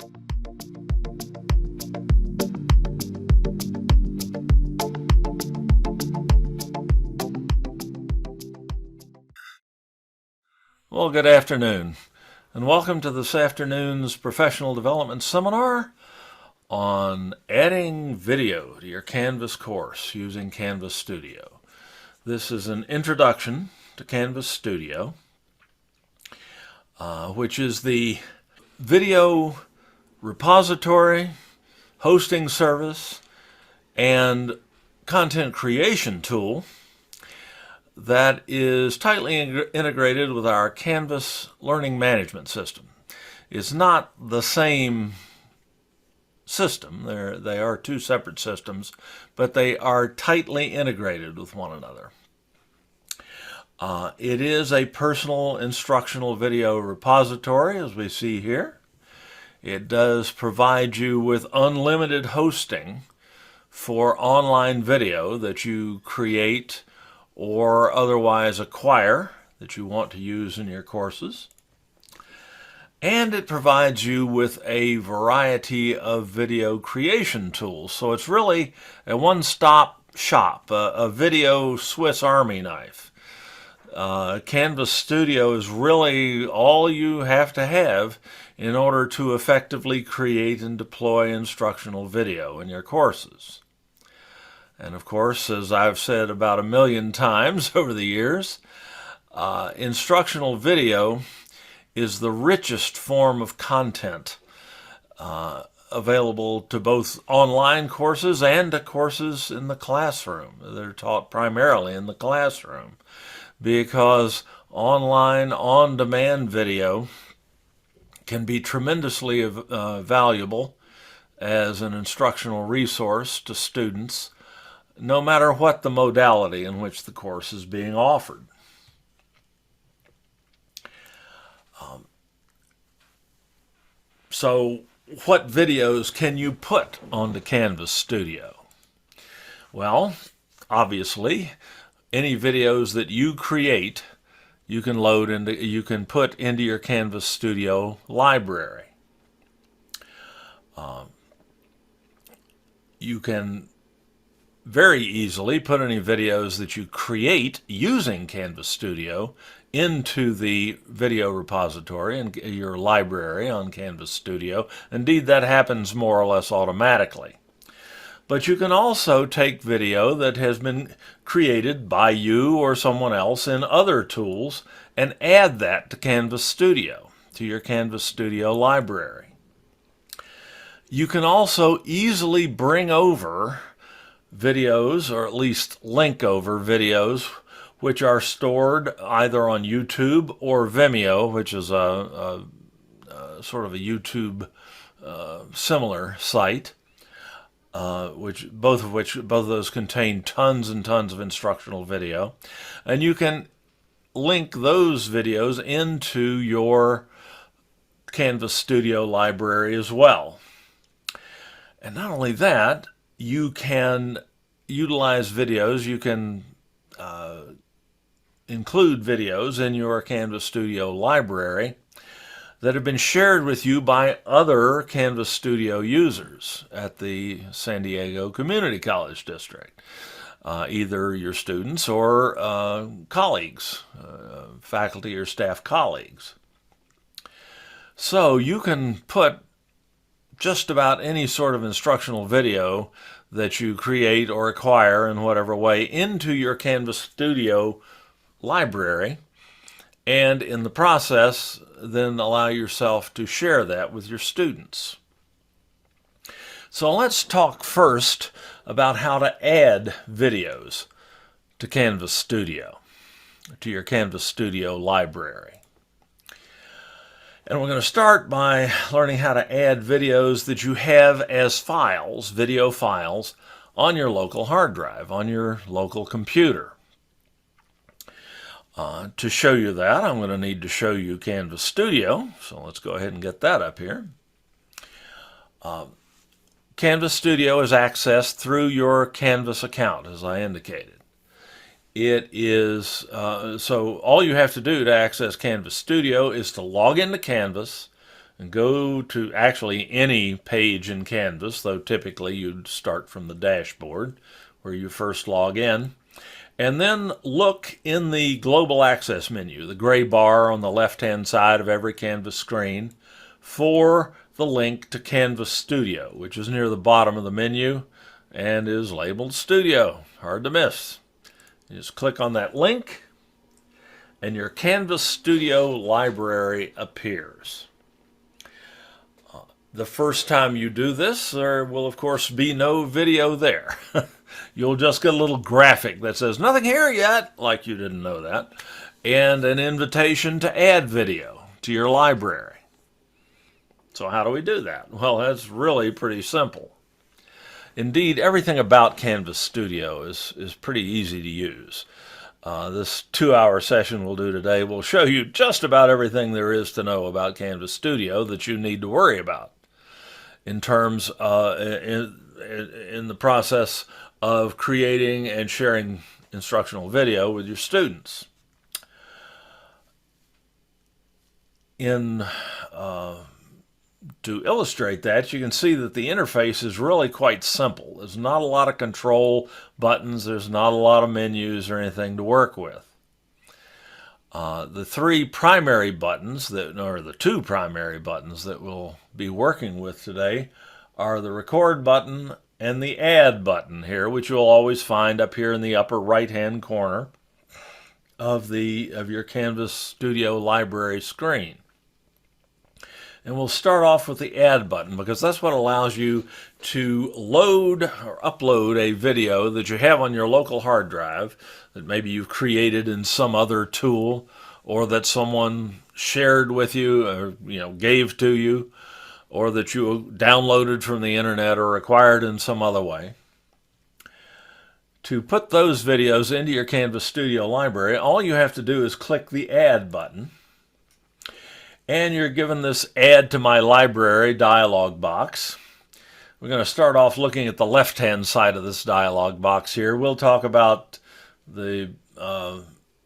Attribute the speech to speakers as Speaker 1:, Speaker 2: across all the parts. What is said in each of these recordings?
Speaker 1: Well, good afternoon, and welcome to this afternoon's professional development seminar on adding video to your Canvas course using Canvas Studio. This is an introduction to Canvas Studio, which is the video repository, hosting service, and content creation tool that is tightly integrated with our Canvas learning management system. It's not the same system. They are two separate systems, but they are tightly integrated with one another. It is a personal instructional video repository, as we see here. It does provide you with unlimited hosting for online video that you create or otherwise acquire that you want to use in your courses. And it provides you with a variety of video creation tools. So it's really a one-stop shop, a video Swiss Army knife. Canvas Studio is really all you have to have in order to effectively create and deploy instructional video in your courses. And of course, as I've said about 1,000,000 times over the years, instructional video is the richest form of content available to both online courses and to courses in the classroom. They're taught primarily in the classroom because online, on-demand video can be tremendously valuable as an instructional resource to students, no matter what the modality in which the course is being offered. So what videos can you put onto Canvas Studio? Well, obviously, any videos that you create, you can put into your Canvas Studio library. You can very easily put any videos that you create using Canvas Studio into the video repository and your library on Canvas Studio. Indeed, that happens more or less automatically. But you can also take video that has been created by you or someone else in other tools and add that to Canvas Studio, to your Canvas Studio library. You can also easily bring over videos, or at least link over videos, which are stored either on YouTube or Vimeo, which is a sort of a YouTube similar site, both of those contain tons and tons of instructional video, and you can link those videos into your Canvas Studio library as well. And not only that, you can utilize videos, you can include videos in your Canvas Studio library that have been shared with you by other Canvas Studio users at the San Diego Community College District, either your students or colleagues, faculty or staff colleagues. So you can put just about any sort of instructional video that you create or acquire in whatever way into your Canvas Studio library, and in the process then allow yourself to share that with your students. So let's talk first about how to add videos to Canvas Studio, to your Canvas Studio library. And we're going to start by learning how to add videos that you have as files, video files, on your local hard drive, on your local computer. To show you that, I'm going to need to show you Canvas Studio, so let's go ahead and get that up here. Canvas Studio is accessed through your Canvas account, as I indicated. It is, so all you have to do to access Canvas Studio is to log into Canvas, and go to actually any page in Canvas, though typically you'd start from the dashboard where you first log in. And then look in the Global Access menu, the gray bar on the left-hand side of every Canvas screen, for the link to Canvas Studio, which is near the bottom of the menu and is labeled Studio. Hard to miss. You just click on that link, and your Canvas Studio library appears. The first time you do this, there will of course be no video there. You'll just get a little graphic that says nothing here yet, like you didn't know that, and an invitation to add video to your library. So how do we do that? Well, that's really pretty simple. Indeed, everything about Canvas Studio is pretty easy to use. This 2-hour session we'll do today will show you just about everything there is to know about Canvas Studio that you need to worry about in terms in the process of creating and sharing instructional video with your students. To illustrate that, you can see that the interface is really quite simple. There's not a lot of control buttons, there's not a lot of menus or anything to work with. The two primary buttons that we'll be working with today are the record button and the add button here, which you'll always find up here in the upper right-hand corner of your Canvas Studio library screen. And we'll start off with the add button because that's what allows you to load or upload a video that you have on your local hard drive that maybe you've created in some other tool or that someone shared with you or gave to you or that you downloaded from the internet or acquired in some other way. To put those videos into your Canvas Studio library, all you have to do is click the add button. And you're given this Add to My Library dialog box. We're going to start off looking at the left-hand side of this dialog box here. We'll talk about the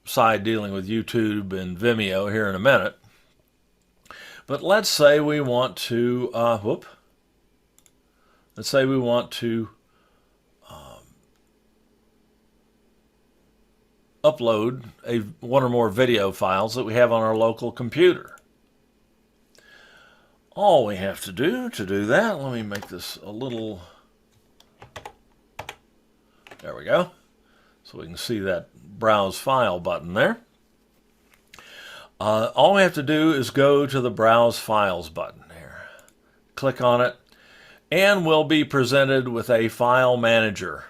Speaker 1: side dealing with YouTube and Vimeo here in a minute. But let's say we want to, upload one or more video files that we have on our local computer. All we have to do that, let me make this a little, there we go, so we can see that Browse File button there. All we have to do is go to the Browse Files button here. Click on it, and we'll be presented with a File Manager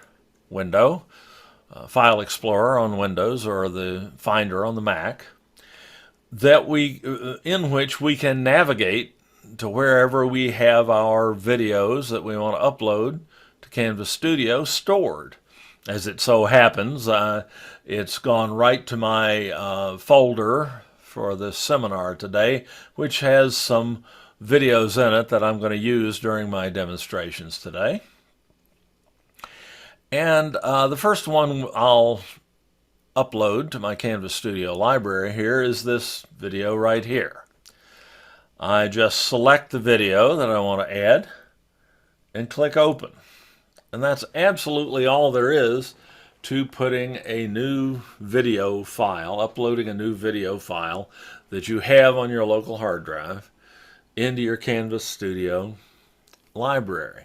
Speaker 1: window, File Explorer on Windows or the Finder on the Mac, in which we can navigate to wherever we have our videos that we want to upload to Canvas Studio stored. As it so happens, it's gone right to my folder for this seminar today, which has some videos in it that I'm going to use during my demonstrations today. And the first one I'll upload to my Canvas Studio library here is this video right here. I just select the video that I want to add and click open. And that's absolutely all there is to putting a new video file, uploading a new video file that you have on your local hard drive into your Canvas Studio library.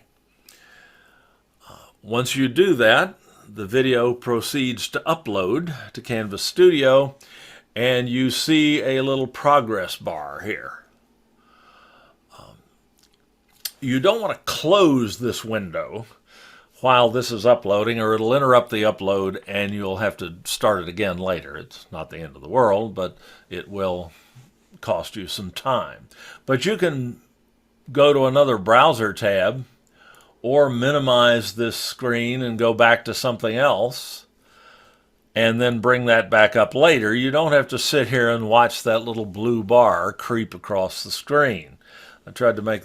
Speaker 1: Once you do that, the video proceeds to upload to Canvas Studio, and you see a little progress bar here. You don't want to close this window while this is uploading, or it'll interrupt the upload and you'll have to start it again later. It's not the end of the world, but it will cost you some time. But you can go to another browser tab or minimize this screen and go back to something else and then bring that back up later. You don't have to sit here and watch that little blue bar creep across the screen. I tried to make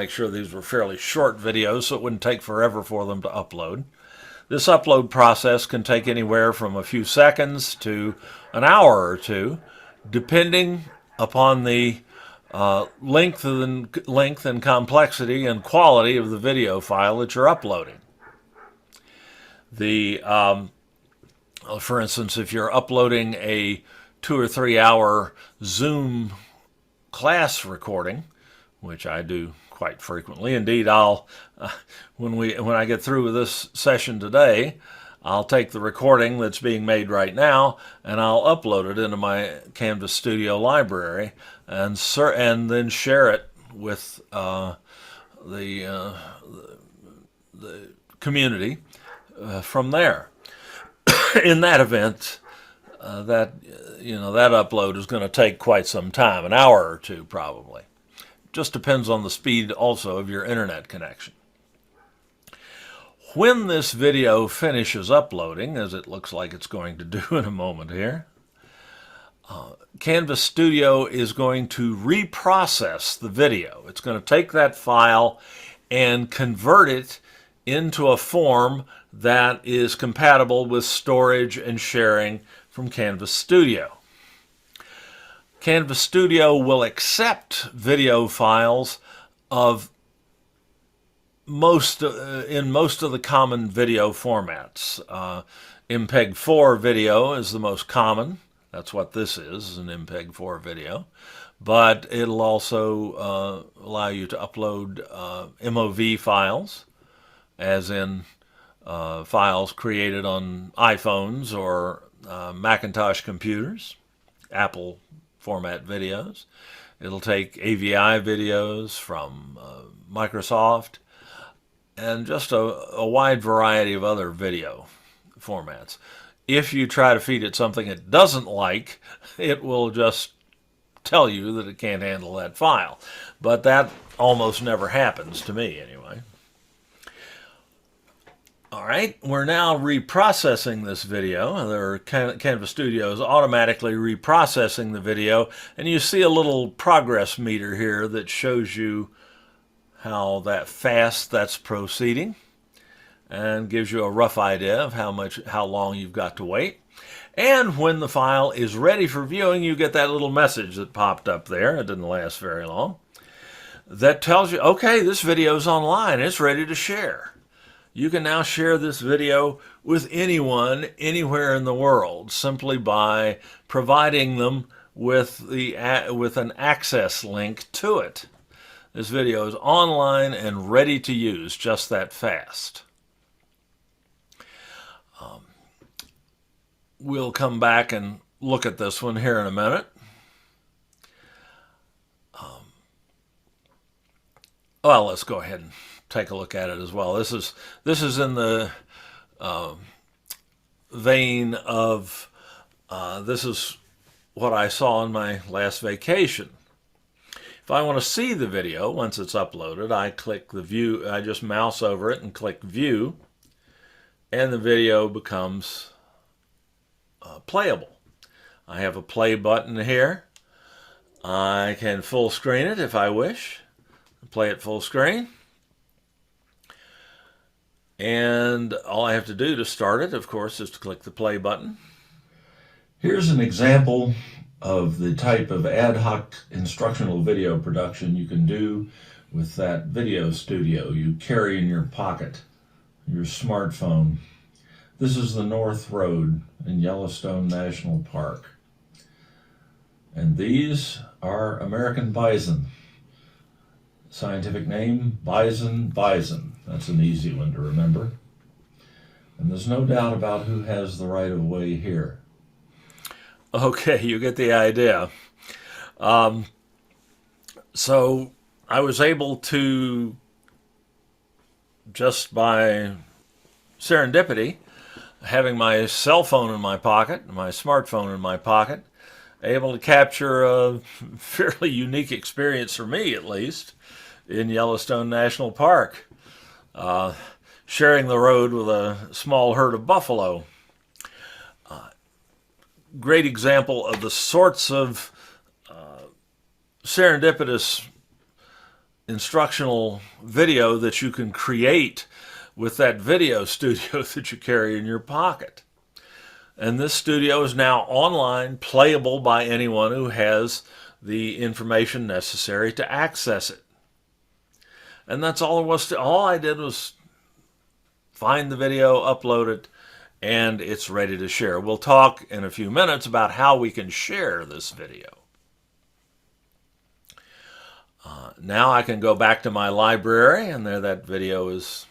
Speaker 1: sure these were fairly short videos so it wouldn't take forever for them to upload. This upload process can take anywhere from a few seconds to an hour or two, depending upon the length and complexity and quality of the video file that you're uploading. For instance, if you're uploading a 2 or 3 hour Zoom class recording, which I do quite frequently. Indeed, I'll when I get through with this session today, I'll take the recording that's being made right now and I'll upload it into my Canvas Studio library and then share it with the community from there. In that event, that upload is going to take quite some time, an hour or two probably. Just depends on the speed also of your internet connection. When this video finishes uploading, as it looks like it's going to do in a moment here, Canvas Studio is going to reprocess the video. It's going to take that file and convert it into a form that is compatible with storage and sharing from Canvas Studio. Canvas Studio will accept video files of in most of the common video formats. MPEG-4 video is the most common. That's what this is an MPEG-4 video. But it'll also allow you to upload MOV files, as in files created on iPhones or Macintosh computers, Apple format videos. It'll take AVI videos from Microsoft and just a wide variety of other video formats. If you try to feed it something it doesn't like, it will just tell you that it can't handle that file. But that almost never happens to me anyway. All right, we're now reprocessing this video. Canvas Studio is automatically reprocessing the video, and you see a little progress meter here that shows you how fast that's proceeding and gives you a rough idea of how long you've got to wait. And when the file is ready for viewing, you get that little message that popped up there. It didn't last very long. That tells you, okay, this video is online. It's ready to share. You can now share this video with anyone, anywhere in the world, simply by providing them with an access link to it. This video is online and ready to use just that fast. We'll come back and look at this one here in a minute. Well, let's go ahead and take a look at it as well. This is in the vein of this is what I saw on my last vacation. If I want to see the video once it's uploaded, I click the view. I just mouse over it and click view, and the video becomes playable. I have a play button here. I can full screen it if I wish. Play it full screen. And all I have to do to start it, of course, is to click the play button. Here's an example of the type of ad hoc instructional video production you can do with that video studio you carry in your pocket, your smartphone. This is the North Road in Yellowstone National Park. And these are American bison. Scientific name, bison. That's an easy one to remember. And there's no doubt about who has the right of way here. Okay, you get the idea. So I was able to, just by serendipity, having my cell phone in my pocket, my smartphone in my pocket, able to capture a fairly unique experience for me, at least, in Yellowstone National Park, sharing the road with a small herd of buffalo. Great example of the sorts of serendipitous instructional video that you can create with that video studio that you carry in your pocket. And this studio is now online, playable by anyone who has the information necessary to access it. And that's all there was to. All I did was find the video, upload it, and it's ready to share. We'll talk in a few minutes about how we can share this video. Now I can go back to my library, and there that video is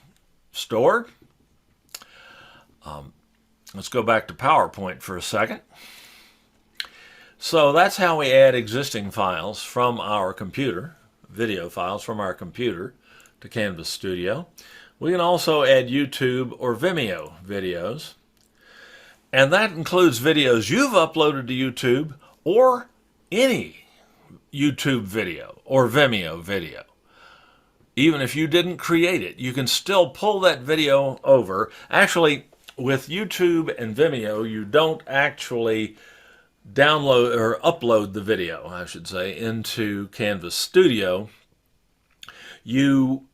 Speaker 1: stored. Let's go back to PowerPoint for a second. So that's how we add existing files from our computer, video files from our computer, to Canvas Studio. We can also add YouTube or Vimeo videos. And that includes videos you've uploaded to YouTube or any YouTube video or Vimeo video. Even if you didn't create it, you can still pull that video over. Actually, with YouTube and Vimeo, you don't actually download or upload the video, I should say, into Canvas Studio. You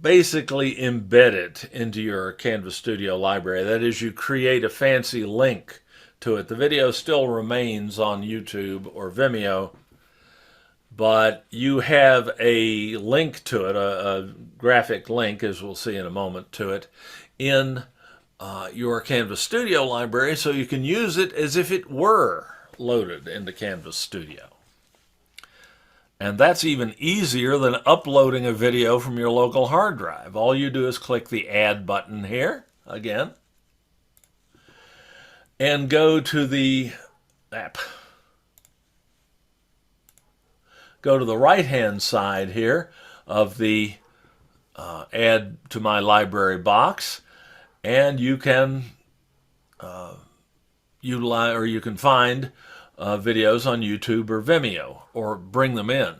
Speaker 1: basically embed it into your Canvas Studio library. That is, you create a fancy link to it. The video still remains on YouTube or Vimeo, but you have a link to it, a graphic link, as we'll see in a moment, to it in your Canvas Studio library, so you can use it as if it were loaded into Canvas Studio. And that's even easier than uploading a video from your local hard drive. All you do is click the Add button here, again, and go to the app. Go to the right-hand side here of the Add to My Library box, and you can utilize, or you can find videos on YouTube or Vimeo, or bring them in.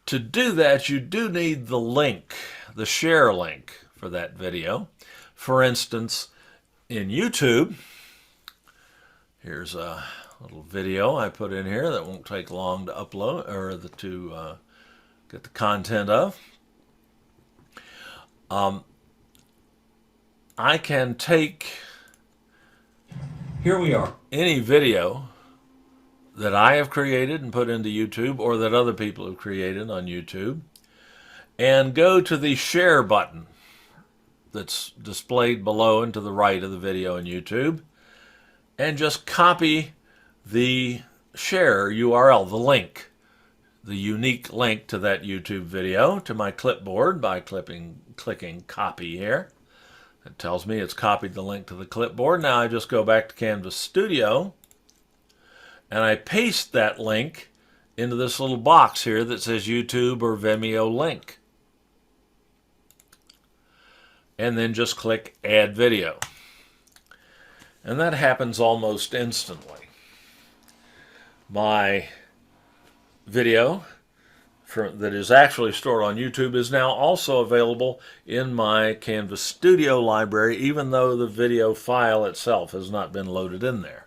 Speaker 1: To do that, you do need the link, the share link for that video. For instance, in YouTube, here's a little video I put in here that won't take long to upload, or to get the content of. I can take, here we are, any video that I have created and put into YouTube, or that other people have created on YouTube, and go to the share button that's displayed below and to the right of the video in YouTube, and just copy the share URL, the link, the unique link to that YouTube video, to my clipboard by clicking copy here. It tells me it's copied the link to the clipboard. Now I just go back to Canvas Studio, and I paste that link into this little box here that says YouTube or Vimeo link. And then just click Add Video. And that happens almost instantly. My video that is actually stored on YouTube is now also available in my Canvas Studio library, even though the video file itself has not been loaded in there.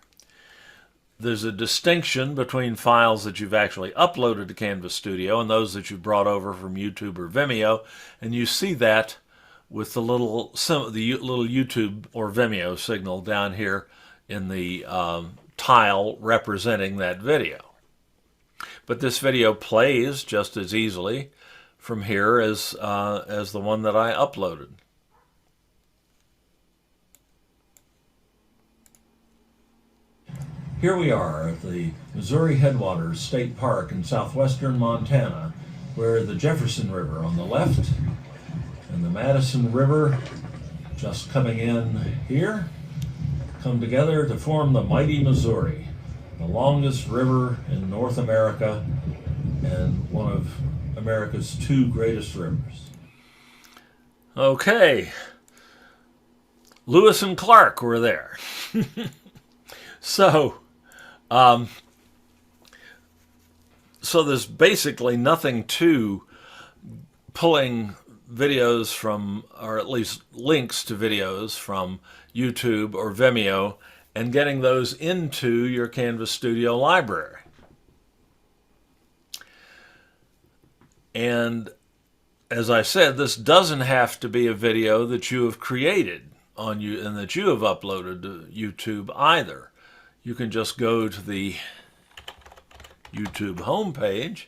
Speaker 1: There's a distinction between files that you've actually uploaded to Canvas Studio and those that you've brought over from YouTube or Vimeo, and you see that with the little YouTube or Vimeo signal down here in the tile representing that video. But this video plays just as easily from here as the one that I uploaded. Here we are at the Missouri Headwaters State Park in southwestern Montana, where the Jefferson River on the left and the Madison River, just coming in here, come together to form the mighty Missouri, the longest river in North America and one of America's two greatest rivers. Okay, Lewis and Clark were there. So there's basically nothing to pulling videos from, or at least links to videos from YouTube or Vimeo and getting those into your Canvas Studio library. And as I said, this doesn't have to be a video that you have created on you and that you have uploaded to YouTube either. You can just go to the YouTube homepage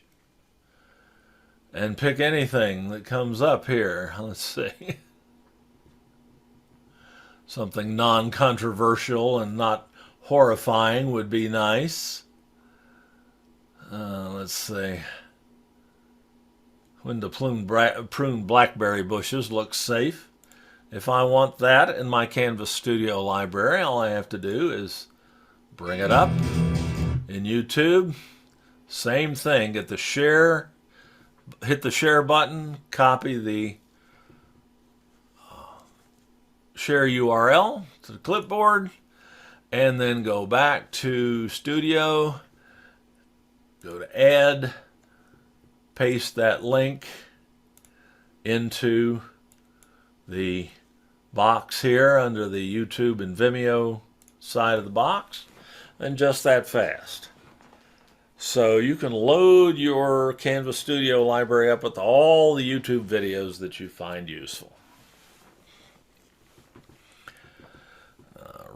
Speaker 1: and pick anything that comes up here. Let's see. Something non-controversial and not horrifying would be nice. Let's see. When to prune blackberry bushes looks safe. If I want that in my Canvas Studio library, all I have to do is bring it up in YouTube. Same thing, get the share, hit the share button, copy the share URL to the clipboard, and then go back to Studio, go to Add, paste that link into the box here under the YouTube and Vimeo side of the box, and just that fast. So you can load your Canvas Studio library up with all the YouTube videos that you find useful.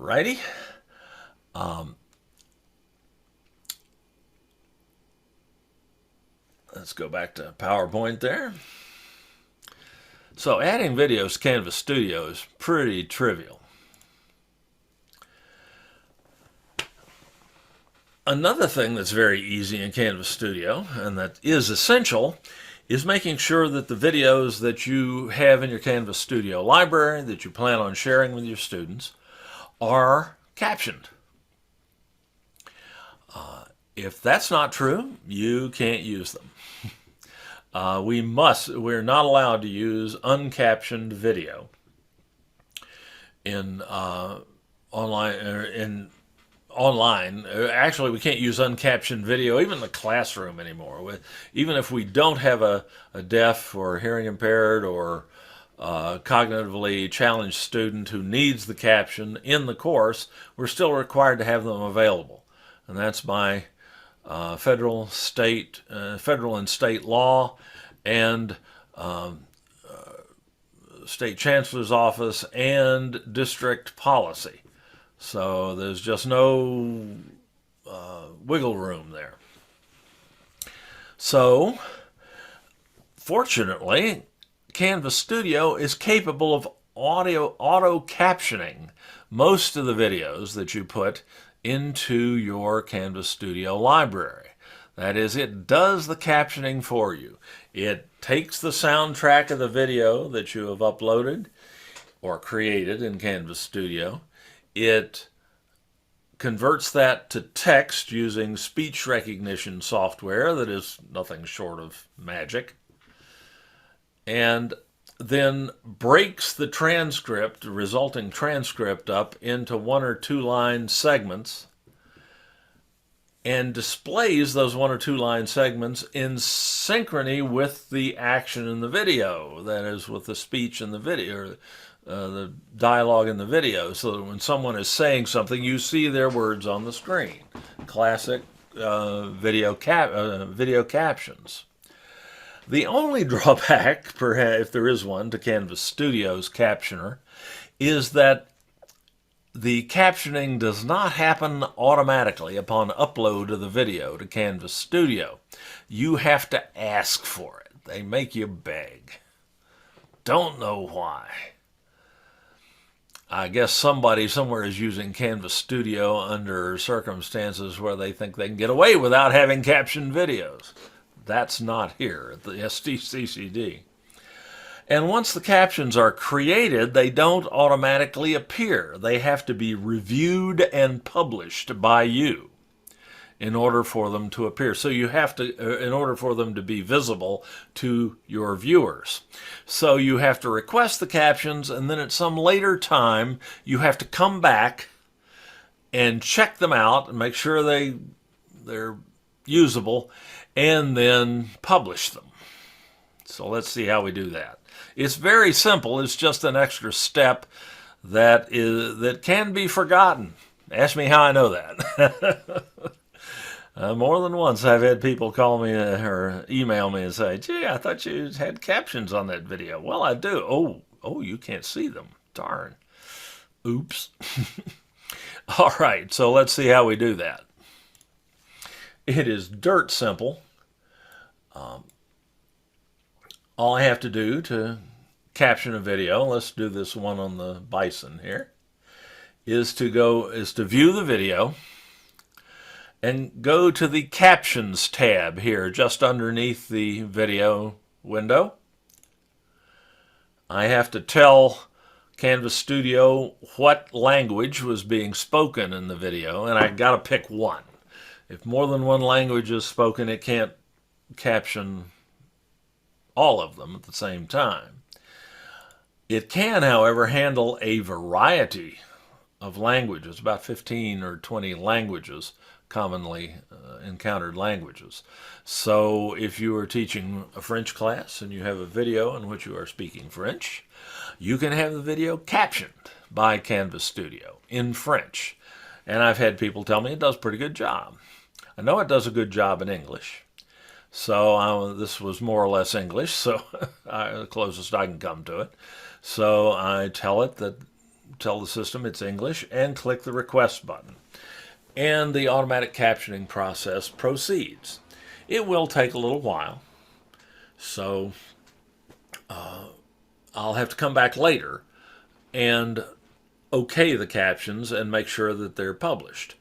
Speaker 1: Alrighty. Let's go back to PowerPoint there. So adding videos to Canvas Studio is pretty trivial. Another thing that's very easy in Canvas Studio, and that is essential, is making sure that the videos that you have in your Canvas Studio library that you plan on sharing with your students are captioned. If that's not true, you can't use them. We're not allowed to use uncaptioned video in online. Actually, we can't use uncaptioned video even in the classroom anymore. Even if we don't have a deaf or hearing impaired or cognitively challenged student who needs the caption in the course, we're still required to have them available. And that's by federal and state law and state chancellor's office and district policy. So there's just no wiggle room there. So fortunately, Canvas Studio is capable of auto captioning most of the videos that you put into your Canvas Studio library. That is, it does the captioning for you. It takes the soundtrack of the video that you have uploaded or created in Canvas Studio. It converts that to text using speech recognition software that is nothing short of magic, and then breaks the transcript, the resulting transcript, up into 1 or 2 line segments and displays those 1 or 2 line segments in synchrony with the action in the video, that is, with the speech in the video, the dialogue in the video, so that when someone is saying something, you see their words on the screen. Classic video captions. The only drawback, perhaps, if there is one, to Canvas Studio's captioner is that the captioning does not happen automatically upon upload of the video to Canvas Studio. You have to ask for it. They make you beg. Don't know why. I guess somebody somewhere is using Canvas Studio under circumstances where they think they can get away without having captioned videos. That's not here at the SDCCD. And once the captions are created, they don't automatically appear. They have to be reviewed and published by you in order for them to appear. So you have to, in order for them to be visible to your viewers. So you have to request the captions, and then at some later time, you have to come back and check them out and make sure they're usable, and then publish them. So let's see how we do that. It's very simple. It's just an extra step that can be forgotten. Ask me how I know that. More than once I've had people call me or email me and say, gee, I thought you had captions on that video. Well, I do. Oh, you can't see them. Darn. Oops. All right, so let's see how we do that. It is dirt simple. All I have to do to caption a video, let's do this one on the bison here, is to view the video and go to the Captions tab here just underneath the video window. I have to tell Canvas Studio what language was being spoken in the video, and I got to pick one. If more than one language is spoken, it can't caption all of them at the same time. It can, however, handle a variety of languages, about 15 or 20 languages, commonly encountered languages. So if you are teaching a French class and you have a video in which you are speaking French, you can have the video captioned by Canvas Studio in French. And I've had people tell me it does a pretty good job. I know it does a good job in English. So this was more or less English, so the closest I can come to it. So I tell the system it's English and click the request button. And the automatic captioning process proceeds. It will take a little while, so I'll have to come back later and okay the captions and make sure that they're published.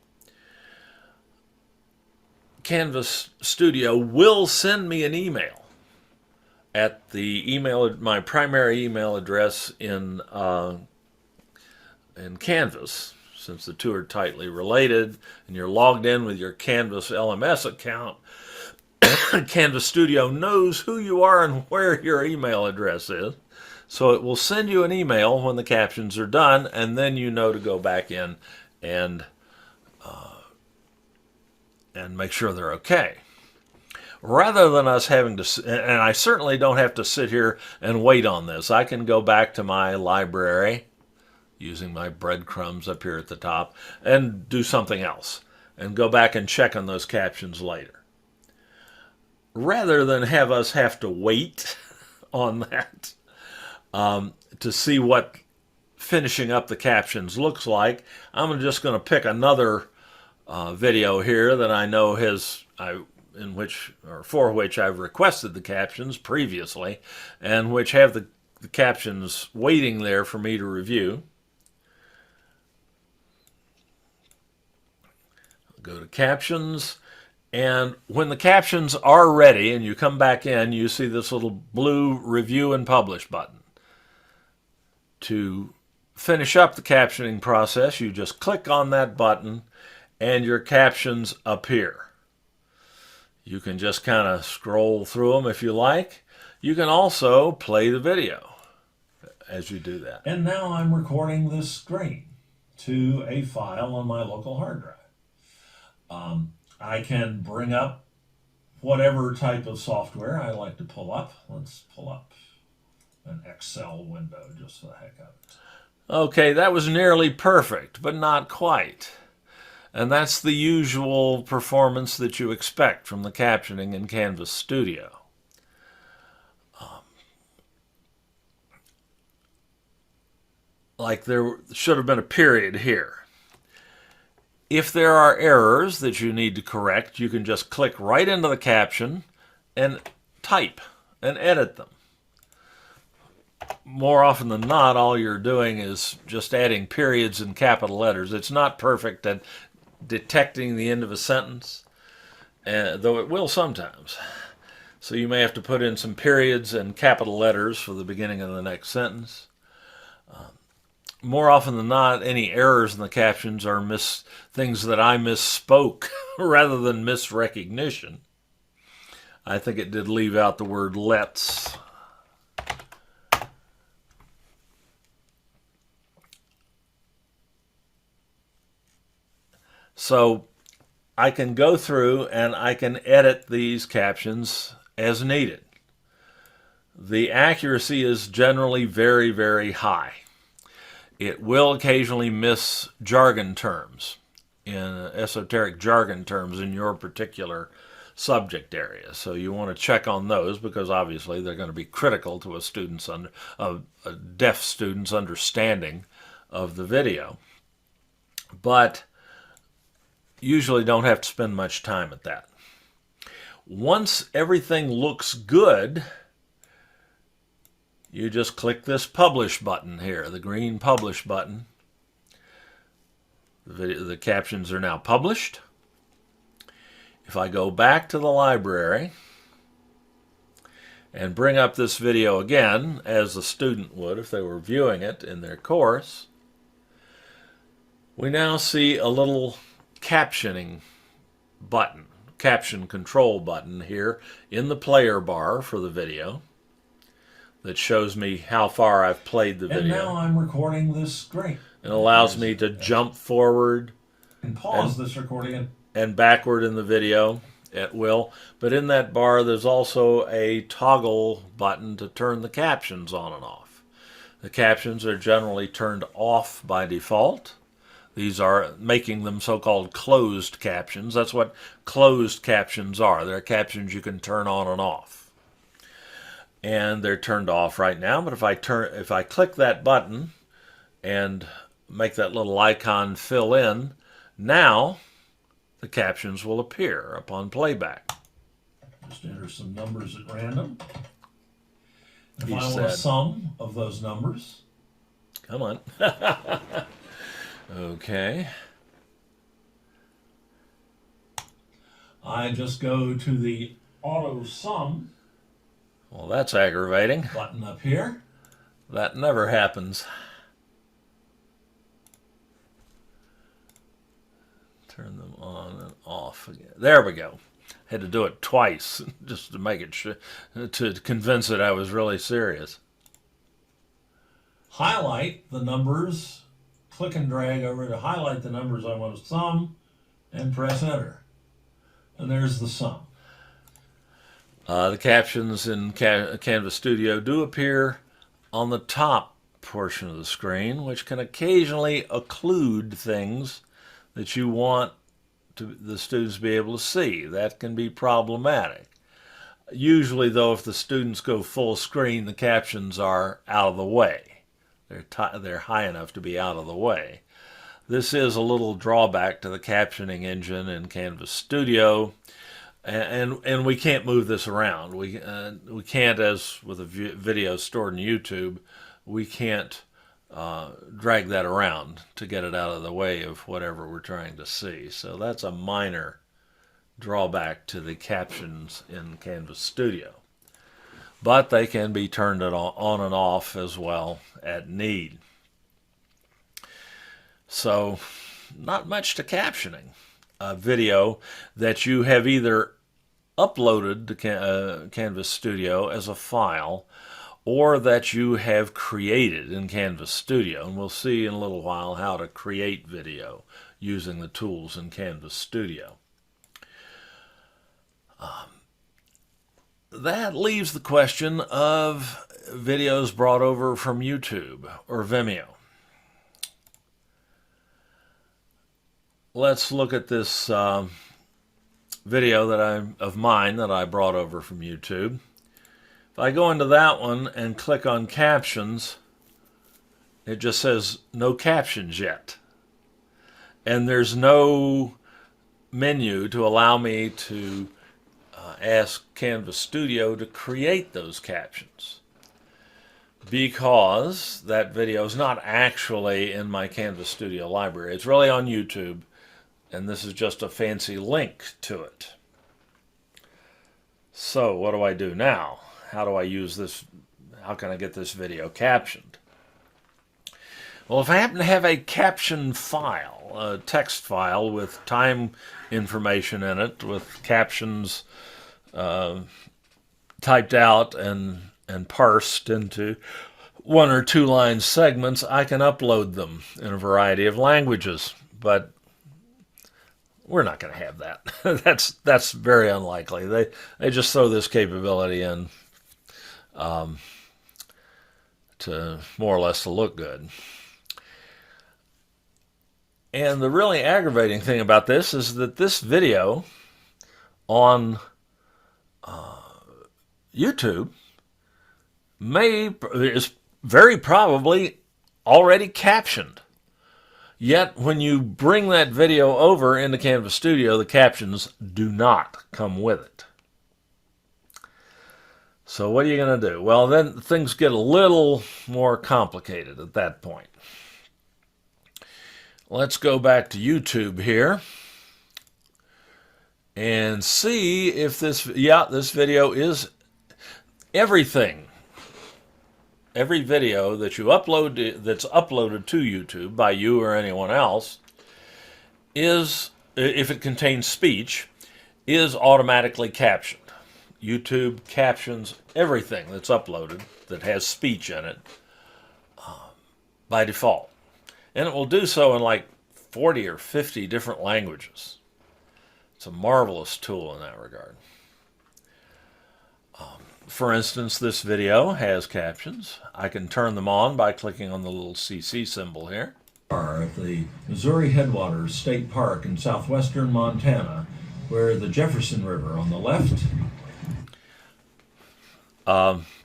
Speaker 1: Canvas Studio will send me an email at my primary email address in Canvas, since the two are tightly related and you're logged in with your Canvas LMS account. Canvas Studio knows who you are and where your email address is. So it will send you an email when the captions are done, and then you know to go back in and make sure they're okay. Rather than us having to, and I certainly don't have to sit here and wait on this. I can go back to my library using my breadcrumbs up here at the top and do something else and go back and check on those captions later. Rather than have us have to wait on that to see what finishing up the captions looks like, I'm just going to pick another video here that I know for which I've requested the captions previously, and which have the captions waiting there for me to review. Go to Captions, and when the captions are ready and you come back in, you see this little blue Review and Publish button. To finish up the captioning process, you just click on that button and your captions appear. You can just kind of scroll through them if you like. You can also play the video as you do that. And now I'm recording this screen to a file on my local hard drive. I can bring up whatever type of software I like to pull up. Let's pull up an Excel window just for the heck of it. Okay, that was nearly perfect, but not quite. And that's the usual performance that you expect from the captioning in Canvas Studio. Like there should have been a period here. If there are errors that you need to correct, you can just click right into the caption and type and edit them. More often than not, all you're doing is just adding periods and capital letters. It's not perfect at detecting the end of a sentence, though it will sometimes. So you may have to put in some periods and capital letters for the beginning of the next sentence. More often than not, any errors in the captions are things that I misspoke rather than misrecognition. I think it did leave out the word let's. So I can go through and I can edit these captions as needed. The accuracy is generally very, very high. It will occasionally miss jargon terms, esoteric jargon terms in your particular subject area. So you want to check on those because obviously they're going to be critical to a deaf student's understanding of the video. But usually don't have to spend much time at that. Once everything looks good, you just click this publish button here, the green publish button. The captions are now published. If I go back to the library and bring up this video again, as the student would if they were viewing it in their course, we now see a little captioning button, caption control button here in the player bar for the video that shows me how far I've played the video.
Speaker 2: And now I'm recording this screen.
Speaker 1: It allows me to jump forward
Speaker 2: and pause this recording
Speaker 1: and backward in the video at will. But in that bar, there's also a toggle button to turn the captions on and off. The captions are generally turned off by default. These are making them so-called closed captions. That's what closed captions are. They're captions you can turn on and off. And they're turned off right now, but if I click that button and make that little icon fill in, now the captions will appear upon playback.
Speaker 2: Just enter some numbers at random. If I want a sum of those numbers.
Speaker 1: Come on. Okay.
Speaker 2: I just go to the auto sum.
Speaker 1: Well, that's aggravating.
Speaker 2: Button up here.
Speaker 1: That never happens. Turn them on and off again. There we go. Had to do it twice just to make it to convince it I was really serious.
Speaker 2: Highlight the numbers. Click and drag over to highlight the numbers I want to sum and press enter. And there's the sum.
Speaker 1: The captions in Canvas Studio do appear on the top portion of the screen, which can occasionally occlude things that you want the students to be able to see. That can be problematic. Usually, though, if the students go full screen, the captions are out of the way. They're high enough to be out of the way. This is a little drawback to the captioning engine in Canvas Studio, and we can't move this around. We can't, as with a video stored in YouTube, we can't drag that around to get it out of the way of whatever we're trying to see. So that's a minor drawback to the captions in Canvas Studio. But they can be turned on and off as well at need. So, not much to captioning. A video that you have either uploaded to Canvas Studio as a file or that you have created in Canvas Studio. And we'll see in a little while how to create video using the tools in Canvas Studio. That leaves the question of videos brought over from YouTube or Vimeo. Let's look at this video of mine that I brought over from YouTube. If I go into that one and click on captions, it just says no captions yet. And there's no menu to allow me to ask Canvas Studio to create those captions, because that video is not actually in my Canvas Studio library. It's really on YouTube, and this is just a fancy link to it. So what do I do now? How do I use this? How can I get this video captioned? Well, if I happen to have a caption file, a text file with time information in it, with captions typed out and parsed into 1 or 2 line segments, I can upload them in a variety of languages. But we're not going to have that. That's very unlikely. They just throw this capability in to more or less to look good. And the really aggravating thing about this is that this video on YouTube is very probably already captioned. Yet when you bring that video over into Canvas Studio, the captions do not come with it. So what are you going to do? Well, then things get a little more complicated at that point. Let's go back to YouTube here and see if this video is everything. Every video that you upload that's uploaded to YouTube by you or anyone else is, if it contains speech, is automatically captioned. YouTube captions everything that's uploaded that has speech in it by default. And it will do so in like 40 or 50 different languages. It's a marvelous tool in that regard. For instance, this video has captions. I can turn them on by clicking on the little CC symbol here.
Speaker 2: At the Missouri Headwaters State Park in southwestern Montana, where the Jefferson River on the left.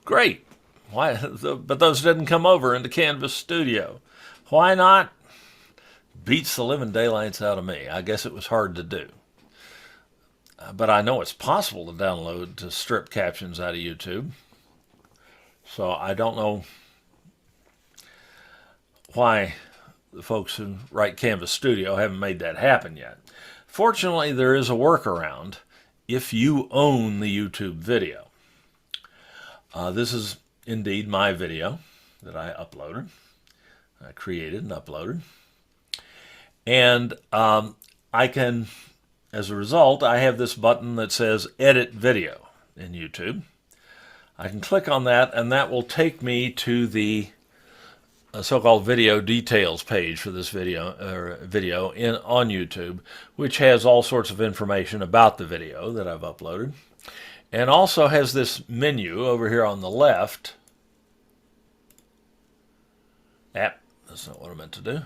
Speaker 1: Great. Why? But those didn't come over into Canvas Studio. Why not? Beats the living daylights out of me. I guess it was hard to do. But I know it's possible to download to strip captions out of YouTube. So I don't know why the folks who write Canvas Studio haven't made that happen yet. Fortunately, there is a workaround if you own the YouTube video. This is indeed my video that I uploaded. I created and uploaded. And I can, as a result, I have this button that says Edit Video in YouTube. I can click on that, and that will take me to the so-called video details page for this video on YouTube, which has all sorts of information about the video that I've uploaded, and also has this menu over here on the left. That's not what I meant to do.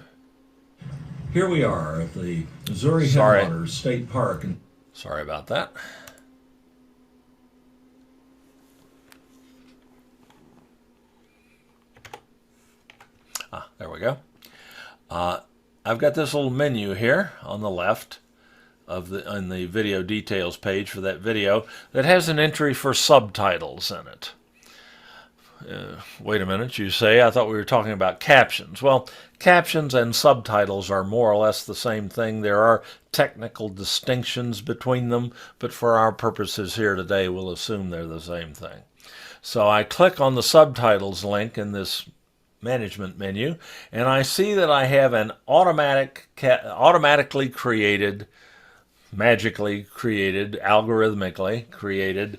Speaker 2: Here we are at the Missouri Headwaters State Park.
Speaker 1: Sorry about that. There we go. I've got this little menu here on the left of on the video details page for that video that has an entry for subtitles in it. Wait a minute, you say, I thought we were talking about captions. Well, captions and subtitles are more or less the same thing. There are technical distinctions between them, but for our purposes here today, we'll assume they're the same thing. So I click on the subtitles link in this management menu, and I see that I have an automatically created, magically created, algorithmically created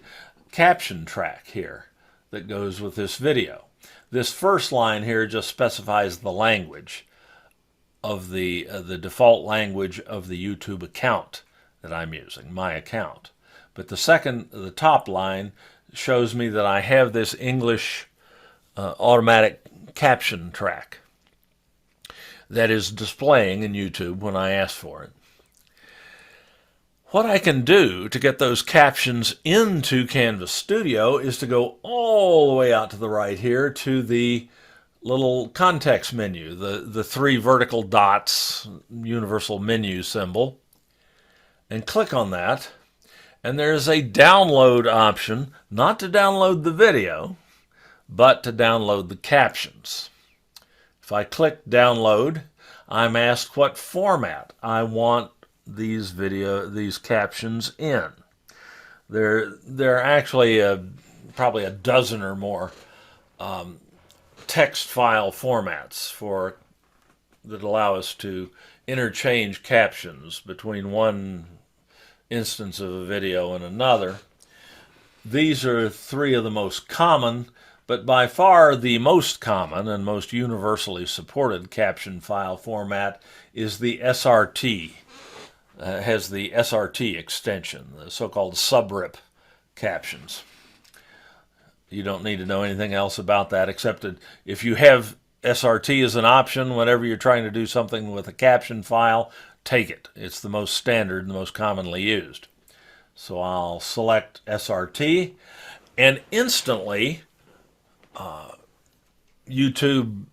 Speaker 1: caption track here that goes with this video. This first line here just specifies the language of the default language of the YouTube account that I'm using, my account. But the top line shows me that I have this English automatic caption track that is displaying in YouTube when I ask for it. What I can do to get those captions into Canvas Studio is to go all the way out to the right here to the little context menu, the three vertical dots, universal menu symbol, and click on that. And there's a download option, not to download the video, but to download the captions. If I click download, I'm asked what format I want these captions in. There are actually probably a dozen or more text file formats that allow us to interchange captions between one instance of a video and another. These are three of the most common, but by far the most common and most universally supported caption file format is the SRT. Has the SRT extension, the so-called subrip captions. You don't need to know anything else about that except that if you have SRT as an option whenever you're trying to do something with a caption file, take it. It's the most standard and the most commonly used. So I'll select SRT, and instantly YouTube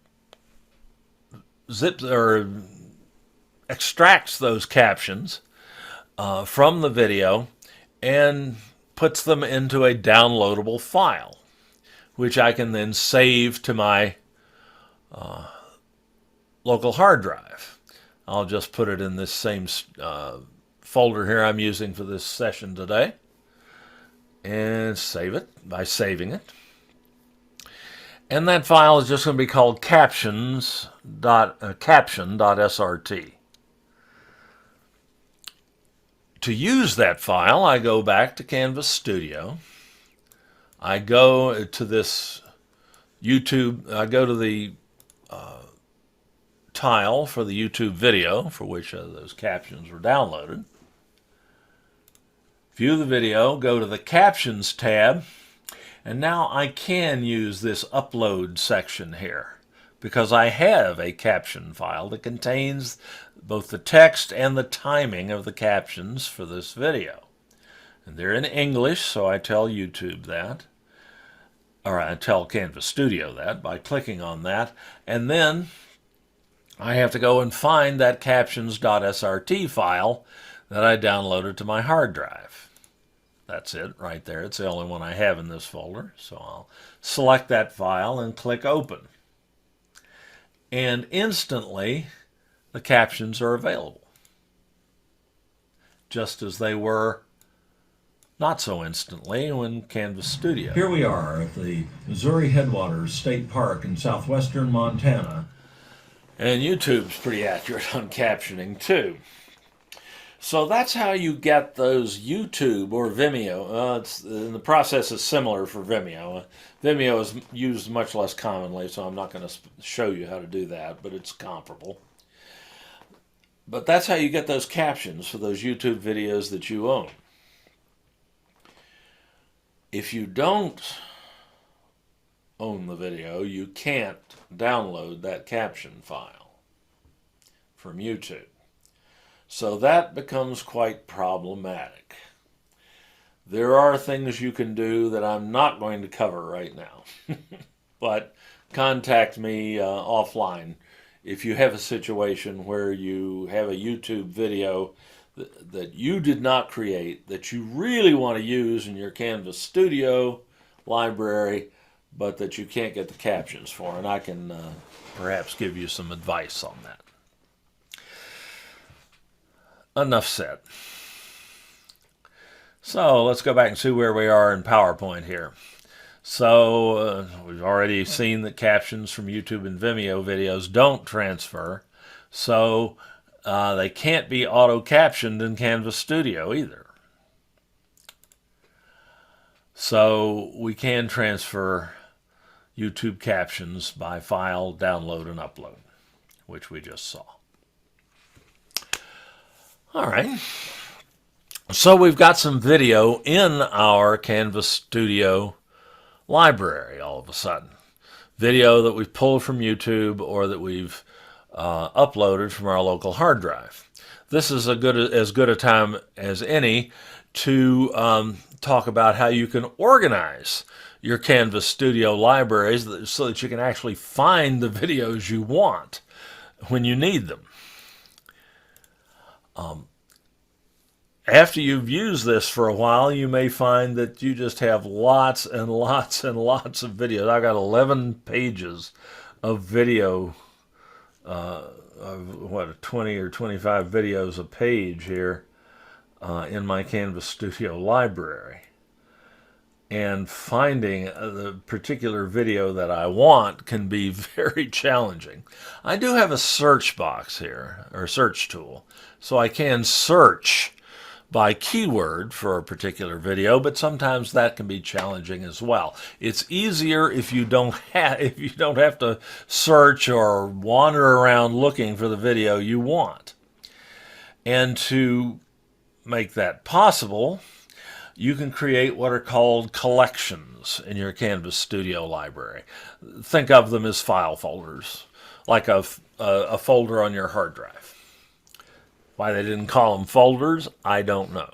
Speaker 1: extracts those captions from the video and puts them into a downloadable file, which I can then save to my local hard drive. I'll just put it in this same folder here I'm using for this session today and save it by saving it. And that file is just going to be called caption.srt. To use that file, I go back to Canvas Studio. I go to this YouTube, I go to the tile for the YouTube video for which those captions were downloaded. View the video, go to the Captions tab, and now I can use this upload section here because I have a caption file that contains both the text and the timing of the captions for this video. And they're in English, so I tell YouTube that, or I tell Canvas Studio that by clicking on that, and then I have to go and find that captions.srt file that I downloaded to my hard drive. That's it right there. It's the only one I have in this folder. So I'll select that file and click Open. And instantly, the captions are available, just as they were not so instantly when Canvas Studio.
Speaker 2: Here we are at the Missouri Headwaters State Park in southwestern Montana.
Speaker 1: And YouTube's pretty accurate on captioning too. So that's how you get those YouTube or Vimeo. The process is similar for Vimeo. Vimeo is used much less commonly, so I'm not going to show you how to do that, but it's comparable. But that's how you get those captions for those YouTube videos that you own. If you don't own the video, you can't download that caption file from YouTube. So that becomes quite problematic. There are things you can do that I'm not going to cover right now, but contact me offline if you have a situation where you have a YouTube video that you did not create, that you really want to use in your Canvas Studio library, but that you can't get the captions for, and I can perhaps give you some advice on that. Enough said. So let's go back and see where we are in PowerPoint here. So we've already seen that captions from YouTube and Vimeo videos don't transfer, so they can't be auto-captioned in Canvas Studio either. So we can transfer YouTube captions by file, download, and upload, which we just saw. All right. So we've got some video in our Canvas Studio library all of a sudden. Video that we've pulled from YouTube or that we've uploaded from our local hard drive. This is as good a time as any to talk about how you can organize your Canvas Studio libraries so that you can actually find the videos you want when you need them. After you've used this for a while, you may find that you just have lots and lots and lots of videos. I got 11 pages of video, of 20 or 25 videos a page here in my Canvas Studio library. And finding the particular video that I want can be very challenging. I do have a search box here, or search tool, so I can search by keyword for a particular video, but sometimes that can be challenging as well. It's easier if you don't have to search or wander around looking for the video you want. And to make that possible, you can create what are called collections in your Canvas Studio library. Think of them as file folders, like a folder on your hard drive. Why they didn't call them folders, I don't know.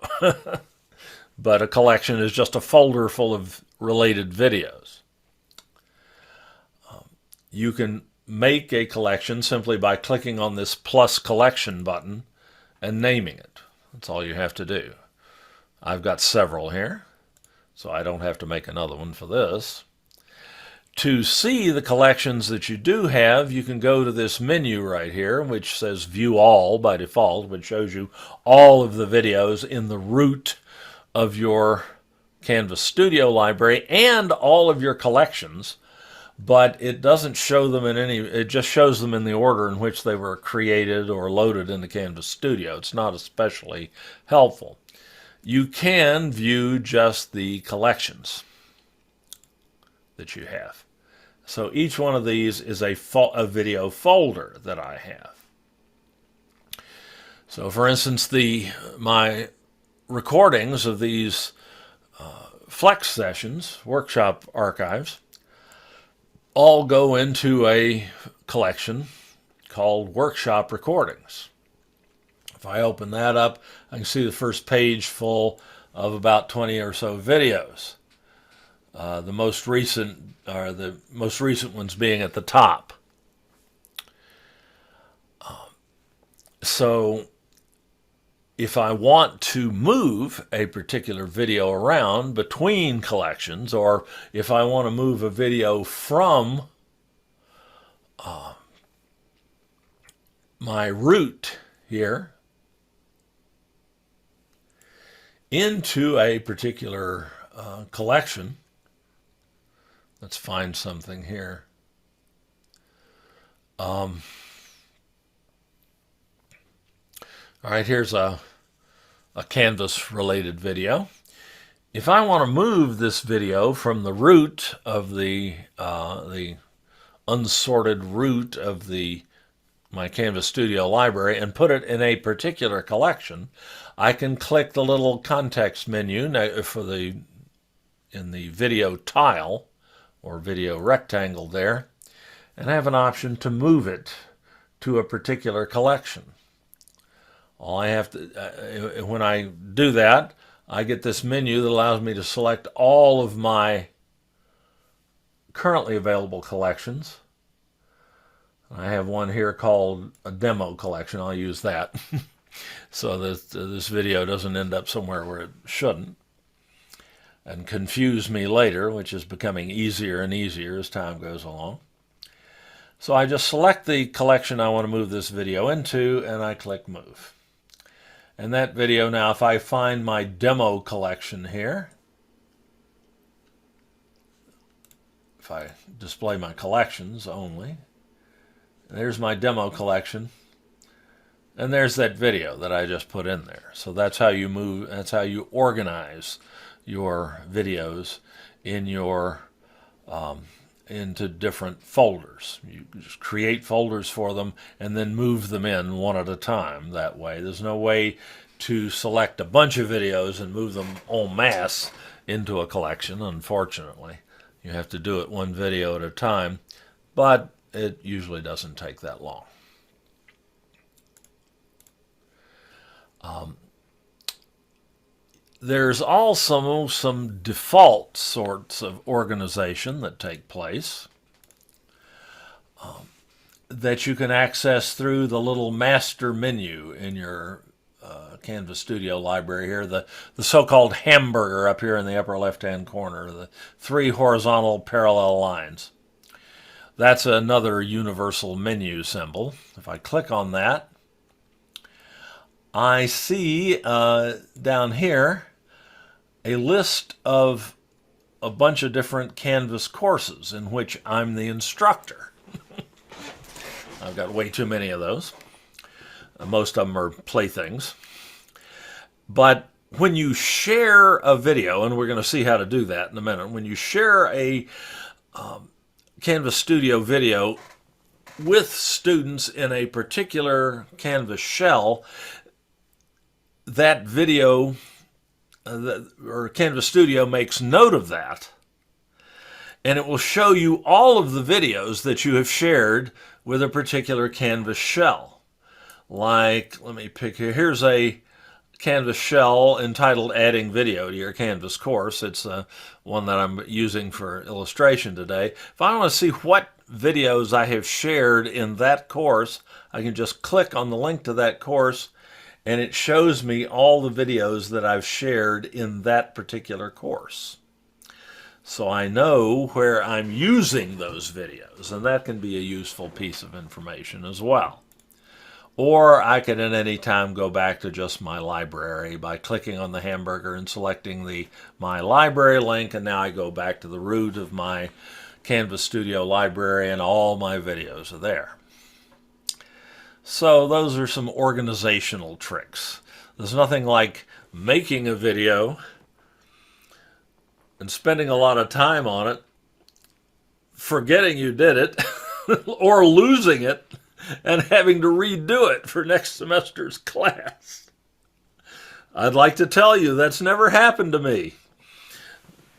Speaker 1: But a collection is just a folder full of related videos. You can make a collection simply by clicking on this plus collection button and naming it. That's all you have to do. I've got several here. so I don't have to make another one for this. To see the collections that you do have, you can go to this menu right here, which says View All by default, which shows you all of the videos in the root of your Canvas Studio library and all of your collections, but it doesn't show them in any, it just shows them in the order in which they were created or loaded into Canvas Studio. It's not especially helpful. You can view just the collections that you have. So each one of these is a video folder that I have. So for instance, my recordings of these Flex sessions, workshop archives, all go into a collection called Workshop Recordings. If I open that up, I can see the first page full of about 20 or so videos. The most recent ones being at the top. So if I want to move a particular video around between collections, or if I want to move a video from my root here into a particular collection, let's find something here. All right, here's a Canvas related video. If I want to move this video from the root of the unsorted root of my Canvas Studio library and put it in a particular collection, I can click the little context menu in the video tile or video rectangle there, and I have an option to move it to a particular collection. All I have to, when I do that, I get this menu that allows me to select all of my currently available collections. I have one here called a demo collection. I'll use that so that this video doesn't end up somewhere where it shouldn't and confuse me later, which is becoming easier and easier as time goes along. So I just select the collection I want to move this video into, and I click Move. And that video now, if I find my demo collection here, if I display my collections only, there's my demo collection, and there's that video that I just put in there. So that's how you move, that's how you organize your videos in your into different folders. You just create folders for them and then move them in one at a time that way. There's no way to select a bunch of videos and move them en masse into a collection, unfortunately. You have to do it one video at a time, but it usually doesn't take that long. There's also some default sorts of organization that take place that you can access through the little master menu in your Canvas Studio library here, the so-called hamburger up here in the upper left-hand corner, the 3 horizontal parallel lines. That's another universal menu symbol. If I click on that, I see down here a list of a bunch of different Canvas courses in which I'm the instructor. I've got way too many of those. Most of them are playthings. But when you share a video, and we're going to see how to do that in a minute, when you share a Canvas Studio video with students in a particular Canvas shell, that video or Canvas Studio makes note of that, and it will show you all of the videos that you have shared with a particular Canvas shell. Like, let me pick here. Here's a Canvas shell entitled Adding Video to Your Canvas Course. It's one that I'm using for illustration today. If I want to see what videos I have shared in that course, I can just click on the link to that course, and it shows me all the videos that I've shared in that particular course. so I know where I'm using those videos, and that can be a useful piece of information as well. Or I can at any time go back to just my library by clicking on the hamburger and selecting the My Library link, and now I go back to the root of my Canvas Studio library and all my videos are there. So those are some organizational tricks. There's nothing like making a video and spending a lot of time on it, forgetting you did it, or losing it and having to redo it for next semester's class. I'd like to tell you that's never happened to me.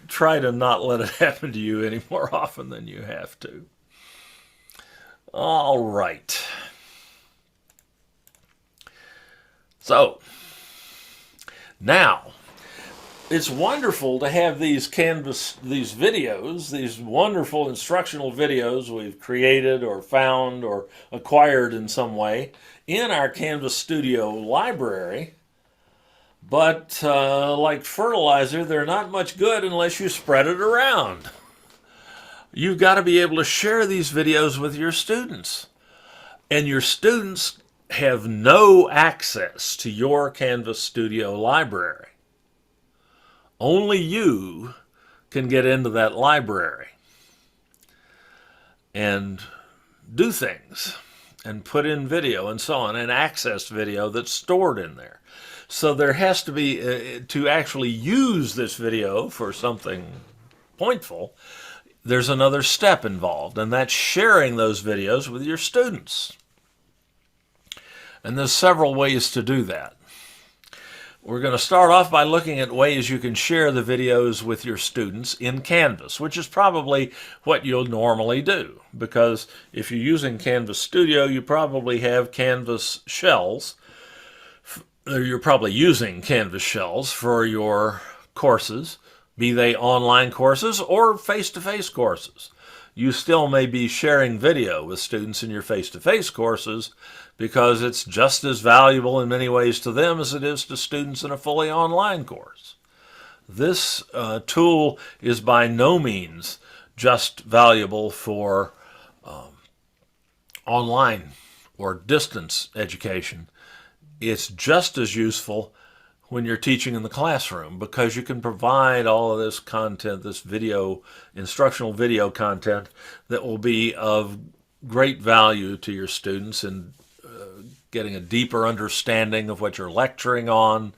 Speaker 1: Try to not let it happen to you any more often than you have to. All right. So, now, it's wonderful to have these videos, these wonderful instructional videos we've created or found or acquired in some way in our Canvas Studio library. But like fertilizer, they're not much good unless you spread it around. You've got to be able to share these videos with your students. And your students have no access to your Canvas Studio library. Only you can get into that library and do things and put in video and so on and access video that's stored in there. So there has to be, to actually use this video for something pointful, there's another step involved, and that's sharing those videos with your students. And there's several ways to do that. We're going to start off by looking at ways you can share the videos with your students in Canvas, which is probably what you'll normally do, because if you're using Canvas Studio, you probably have Canvas shells. You're probably using Canvas shells for your courses, be they online courses or face-to-face courses. You still may be sharing video with students in your face-to-face courses because it's just as valuable in many ways to them as it is to students in a fully online course. This tool is by no means just valuable for online or distance education. It's just as useful when you're teaching in the classroom because you can provide all of this content, this video, instructional video content that will be of great value to your students in getting a deeper understanding of what you're lecturing on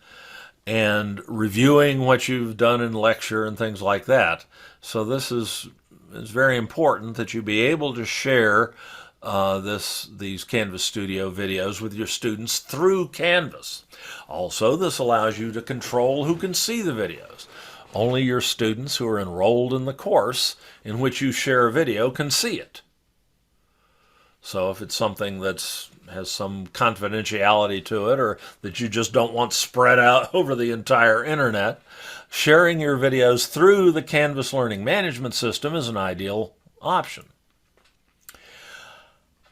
Speaker 1: and reviewing what you've done in lecture and things like that. So this is very important that you be able to share these Canvas Studio videos with your students through Canvas. Also, this allows you to control who can see the videos. Only your students who are enrolled in the course in which you share a video can see it. So if it's something that has some confidentiality to it or that you just don't want spread out over the entire internet, sharing your videos through the Canvas Learning Management System is an ideal option.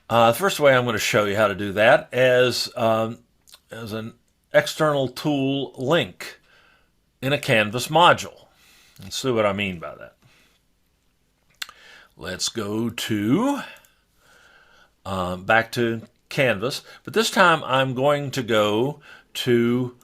Speaker 1: The first way I'm going to show you how to do that as an external tool link in a Canvas module. Let's see what I mean by that. Let's go to back to Canvas, but this time I'm going to go to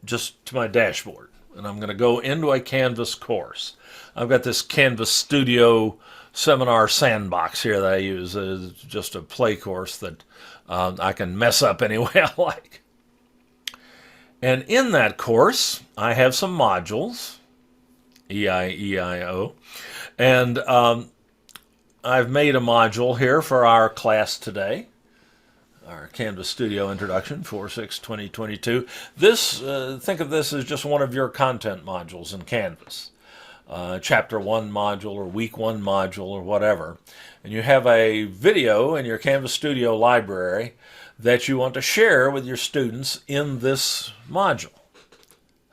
Speaker 1: just to my dashboard, and I'm going to go into a Canvas course. I've got this Canvas Studio Seminar Sandbox here that I use. It's just a play course that I can mess up any way I like. And in that course, I have some modules, E-I-E-I-O, and I've made a module here for our class today, our Canvas Studio Introduction 4/6/2022. This, think of this as just one of your content modules in Canvas. Chapter 1 module or week 1 module or whatever. And you have a video in your Canvas Studio library that you want to share with your students in this module.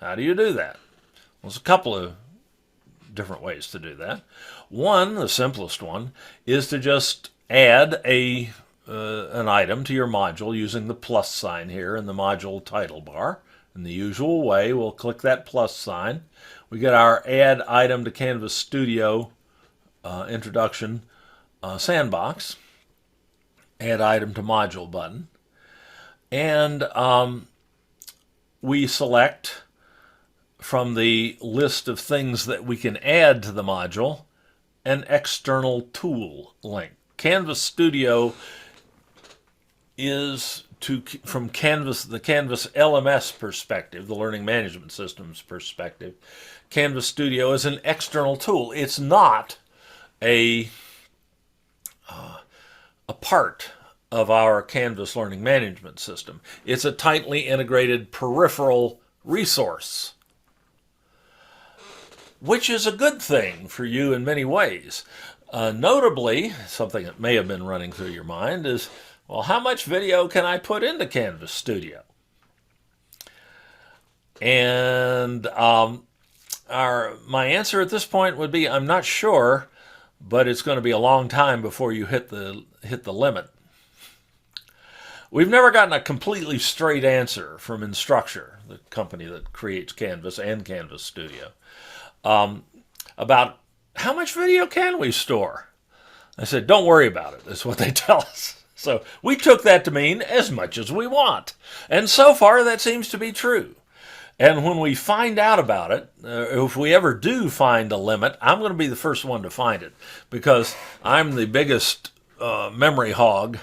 Speaker 1: How do you do that? Well, there's a couple of different ways to do that. One, the simplest one, is to just add an item to your module using the plus sign here in the module title bar. In the usual way, we'll click that plus sign. We get our Add Item to Canvas Studio Introduction sandbox, Add Item to Module button, and we select from the list of things that we can add to the module an external tool link. Canvas Studio is from Canvas, the Canvas LMS perspective, the Learning Management Systems perspective. Canvas Studio is an external tool. It's not a part of our Canvas Learning Management System. It's a tightly integrated peripheral resource, which is a good thing for you in many ways. Notably, something that may have been running through your mind is, well, how much video can I put into Canvas Studio? And my answer at this point would be, I'm not sure, but it's going to be a long time before you hit the limit. We've never gotten a completely straight answer from Instructure, the company that creates Canvas and Canvas Studio, about how much video can we store. I said, don't worry about it. That's what they tell us. So we took that to mean as much as we want. And so far, that seems to be true. And when we find out about it, if we ever do find a limit, I'm going to be the first one to find it, because I'm the biggest memory hog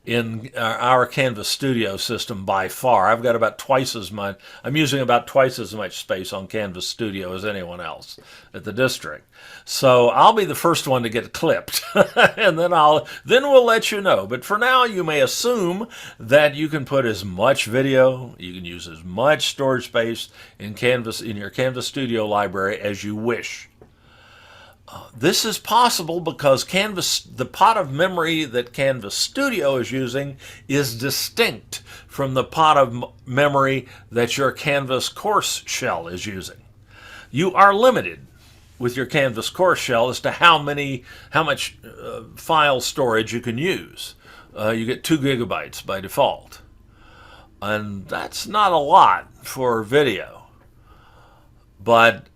Speaker 1: in our Canvas Studio system by far. I've got about twice as much, I'm using about twice as much space on Canvas Studio as anyone else at the district. So I'll be the first one to get clipped, and then we'll let you know. But for now, you may assume that you can put as much video, you can use as much storage space in your Canvas Studio library as you wish. This is possible because the pot of memory that Canvas Studio is using is distinct from the pot of memory that your Canvas course shell is using. You are limited with your Canvas course shell as to how much file storage you can use. You get 2 gigabytes by default, and that's not a lot for video. But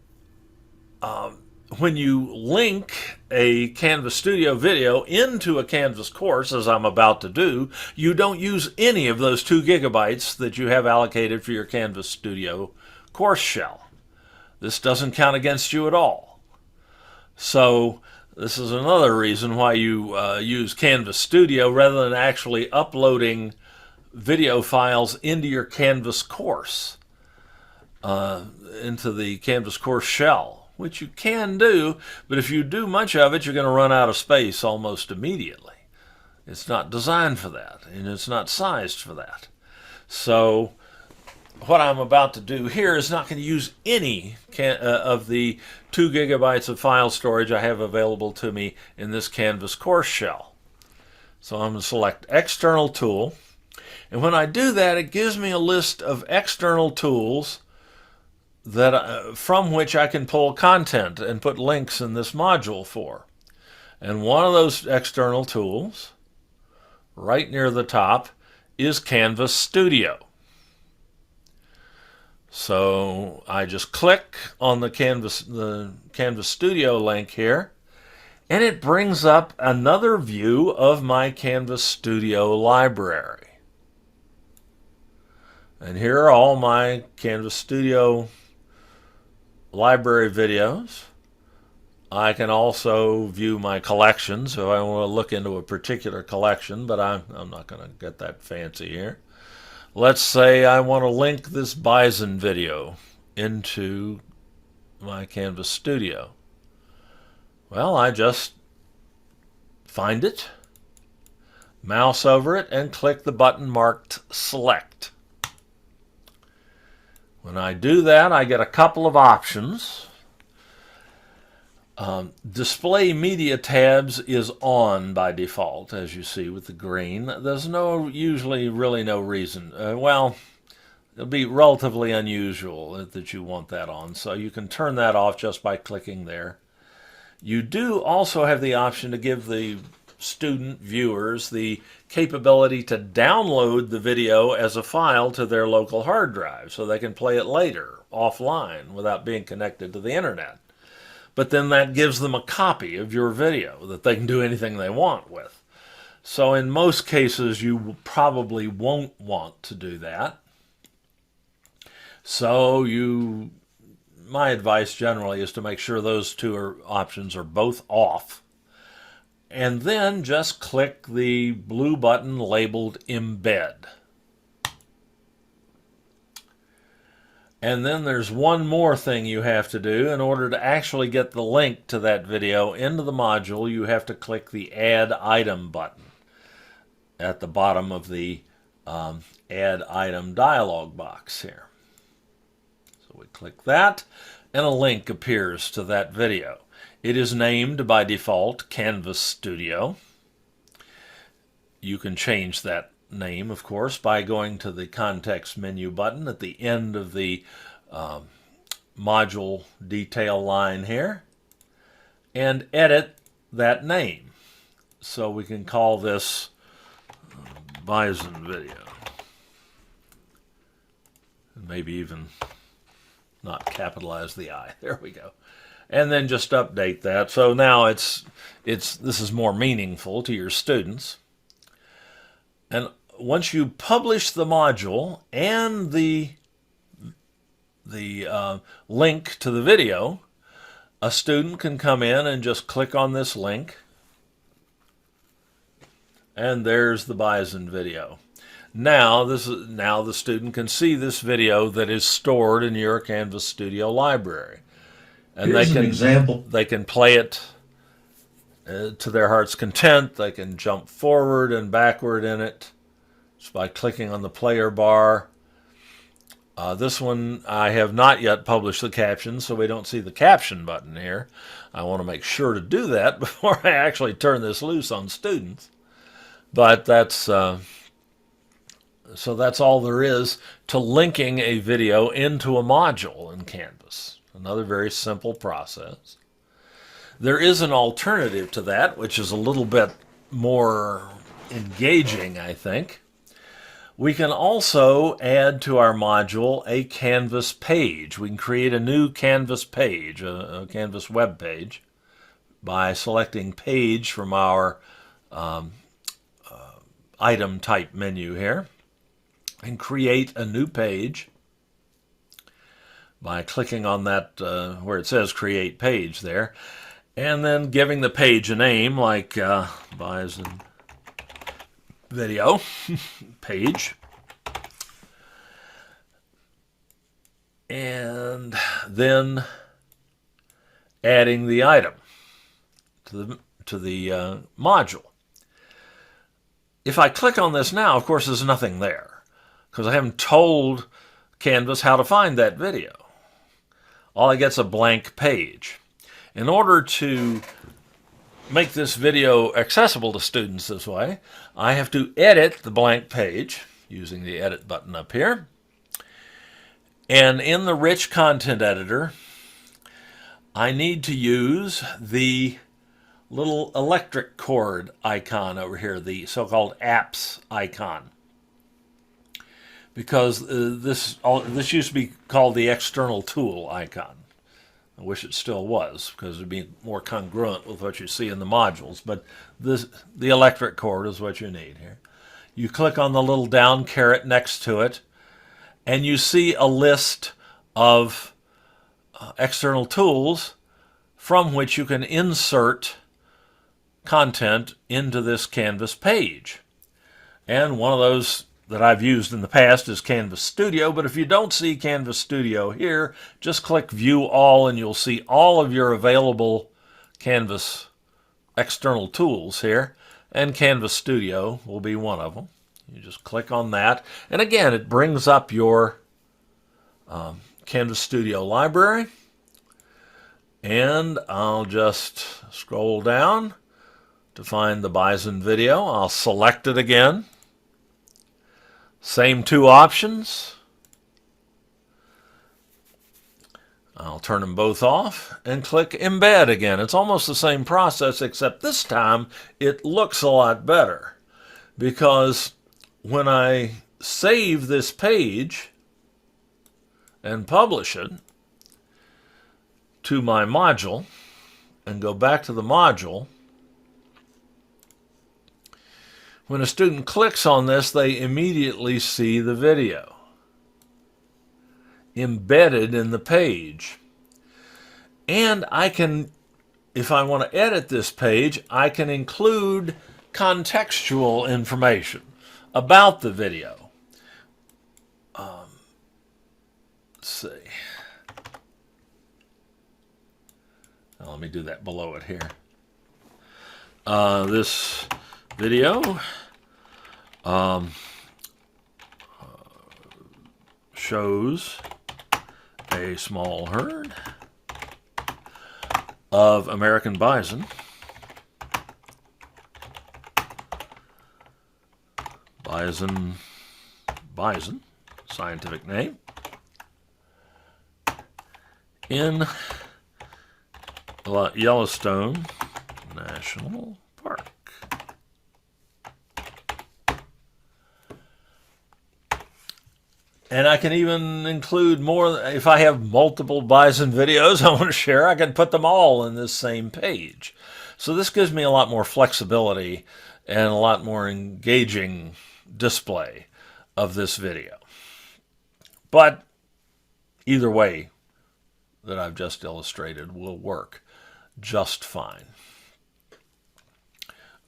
Speaker 1: when you link a Canvas Studio video into a Canvas course, as I'm about to do, you don't use any of those 2 gigabytes that you have allocated for your Canvas Studio course shell. This doesn't count against you at all. So this is another reason why you use Canvas Studio rather than actually uploading video files into your Canvas course, into the Canvas course shell, which you can do, but if you do much of it, you're going to run out of space almost immediately. It's not designed for that, and it's not sized for that. So what I'm about to do here is not going to use any of the 2 gigabytes of file storage I have available to me in this Canvas course shell. So I'm going to select External Tool, and when I do that, it gives me a list of external tools that from which I can pull content and put links in this module for. And one of those external tools, right near the top, is Canvas Studio. So I just click on the Canvas Studio link here, and it brings up another view of my Canvas Studio library. And here are all my Canvas Studio library videos. I can also view my collections if I want to look into a particular collection, but I'm not going to get that fancy here. Let's say I want to link this bison video into my Canvas Studio. Well, I just find it, mouse over it, and click the button marked Select. When I do that, I get a couple of options. Display Media Tabs is on by default, as you see with the green. There's usually really no reason. Well, it'll be relatively unusual that you want that on, so you can turn that off just by clicking there. You do also have the option to give the student viewers the capability to download the video as a file to their local hard drive so they can play it later offline without being connected to the internet. But then that gives them a copy of your video that they can do anything they want with. So in most cases, you probably won't want to do that. So my advice generally is to make sure those two options are both off. And then just click the blue button labeled Embed. And then there's one more thing you have to do. In order to actually get the link to that video into the module, you have to click the Add Item button at the bottom of the Add Item dialog box here. So we click that, and a link appears to that video. It is named by default Canvas Studio. You can change that name, of course, by going to the context menu button at the end of the module detail line here and edit that name. So we can call this Bison Video. Maybe even not capitalize the I. There we go. And then just update that. So now this is more meaningful to your students. And once you publish the module and the link to the video, a student can come in and just click on this link, and there's the Bison video. Now the student can see this video that is stored in your Canvas Studio library, and
Speaker 2: Here's an example.
Speaker 1: They can play it to their heart's content. They can jump forward and backward in it just by clicking on the player bar. This one I have not yet published the caption, so we don't see the caption button here. I want to make sure to do that before I actually turn this loose on students. But that's so that's all there is to linking a video into a module in Canvas. Another very simple process. There is an alternative to that, which is a little bit more engaging, I think. We can also add to our module a Canvas page. We can create a new Canvas page, a Canvas web page, by selecting Page from our item type menu here, and create a new page by clicking on that where it says Create Page there, and then giving the page a name like Bison Video page, and then adding the item to the module. If I click on this now, of course, there's nothing there because I haven't told Canvas how to find that video. All I get is a blank page. In order to make this video accessible to students this way, I have to edit the blank page using the Edit button up here. And in the Rich Content Editor, I need to use the little electric cord icon over here, the so-called apps icon. Because this used to be called the external tool icon. I wish it still was, because it would be more congruent with what you see in the modules. But the electric cord is what you need here. You click on the little down caret next to it, and you see a list of external tools from which you can insert content into this Canvas page. And one of those that I've used in the past is Canvas Studio, but if you don't see Canvas Studio here, just click View All and you'll see all of your available Canvas external tools here, and Canvas Studio will be one of them. You just click on that, and again, it brings up your Canvas Studio library, and I'll just scroll down to find the Bison video. I'll select it again. Same two options. I'll turn them both off and click embed again. It's almost the same process, except this time it looks a lot better, because when I save this page and publish it to my module and go back to the module, when a student clicks on this, they immediately see the video embedded in the page. And I can, if I want to edit this page, I can include contextual information about the video. Let's see. Now, let me do that below it here. This video shows a small herd of American bison scientific name, in Yellowstone National Park. And I can even include more. If I have multiple bison videos I want to share, I can put them all in this same page. So this gives me a lot more flexibility and a lot more engaging display of this video. But either way that I've just illustrated will work just fine.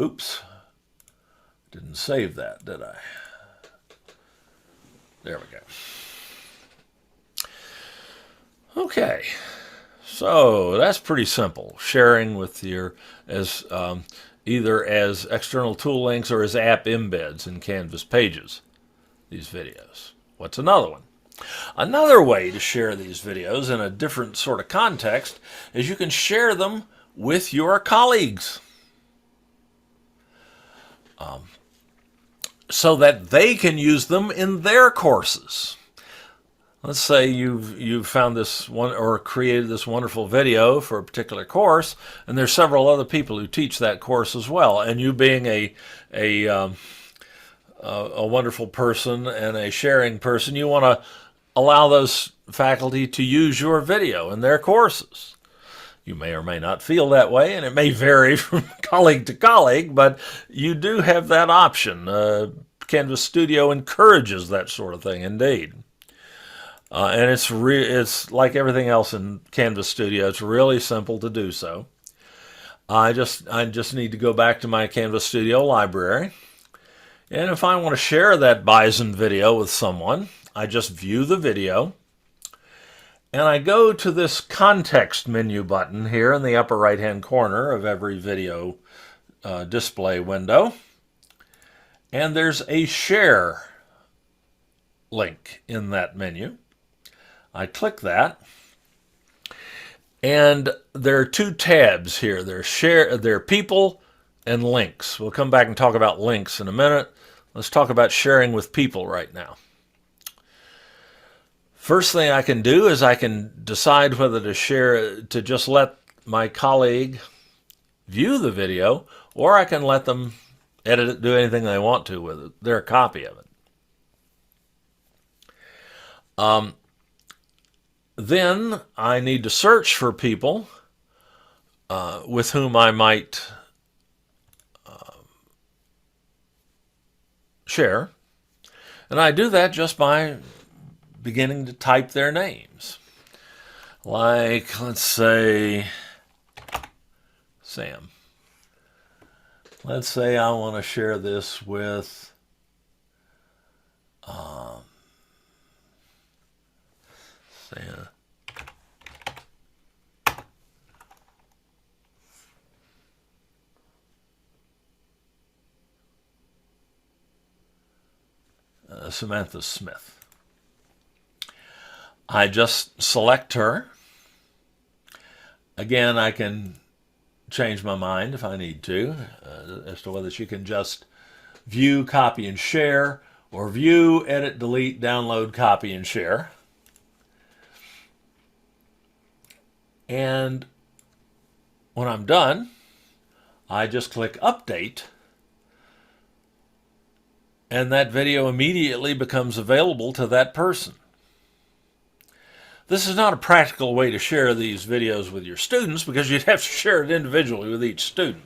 Speaker 1: Oops, didn't save that, did I? There we go. Okay, so that's pretty simple. Sharing with your either as external tool links or as app embeds in Canvas pages, these videos. What's another one? Another way to share these videos in a different sort of context is you can share them with your colleagues, so that they can use them in their courses. Let's say you've found this one or created this wonderful video for a particular course, and there's several other people who teach that course as well. And you, being a wonderful person and a sharing person, you want to allow those faculty to use your video in their courses. You may or may not feel that way, and it may vary from colleague to colleague, but you do have that option. Canvas Studio encourages that sort of thing, indeed. And it's like everything else in Canvas Studio. It's really simple to do so. I just need to go back to my Canvas Studio library, and if I want to share that bison video with someone, I just view the video. And I go to this context menu button here in the upper right-hand corner of every video display window. And there's a share link in that menu. I click that. And there are two tabs here. There are people and links. We'll come back and talk about links in a minute. Let's talk about sharing with people right now. First thing I can do is I can decide whether to share, to just let my colleague view the video, or I can let them edit it, do anything they want to with it, their copy of it. Then I need to search for people with whom I might share. And I do that just by beginning to type their names. Like, let's say, Sam. Let's say I want to share this with Sam. Samantha Smith. I just select her. Again, I can change my mind if I need to as to whether she can just view, copy, and share, or view, edit, delete, download, copy, and share. And when I'm done, I just click update, and that video immediately becomes available to that person. This is not a practical way to share these videos with your students because you'd have to share it individually with each student.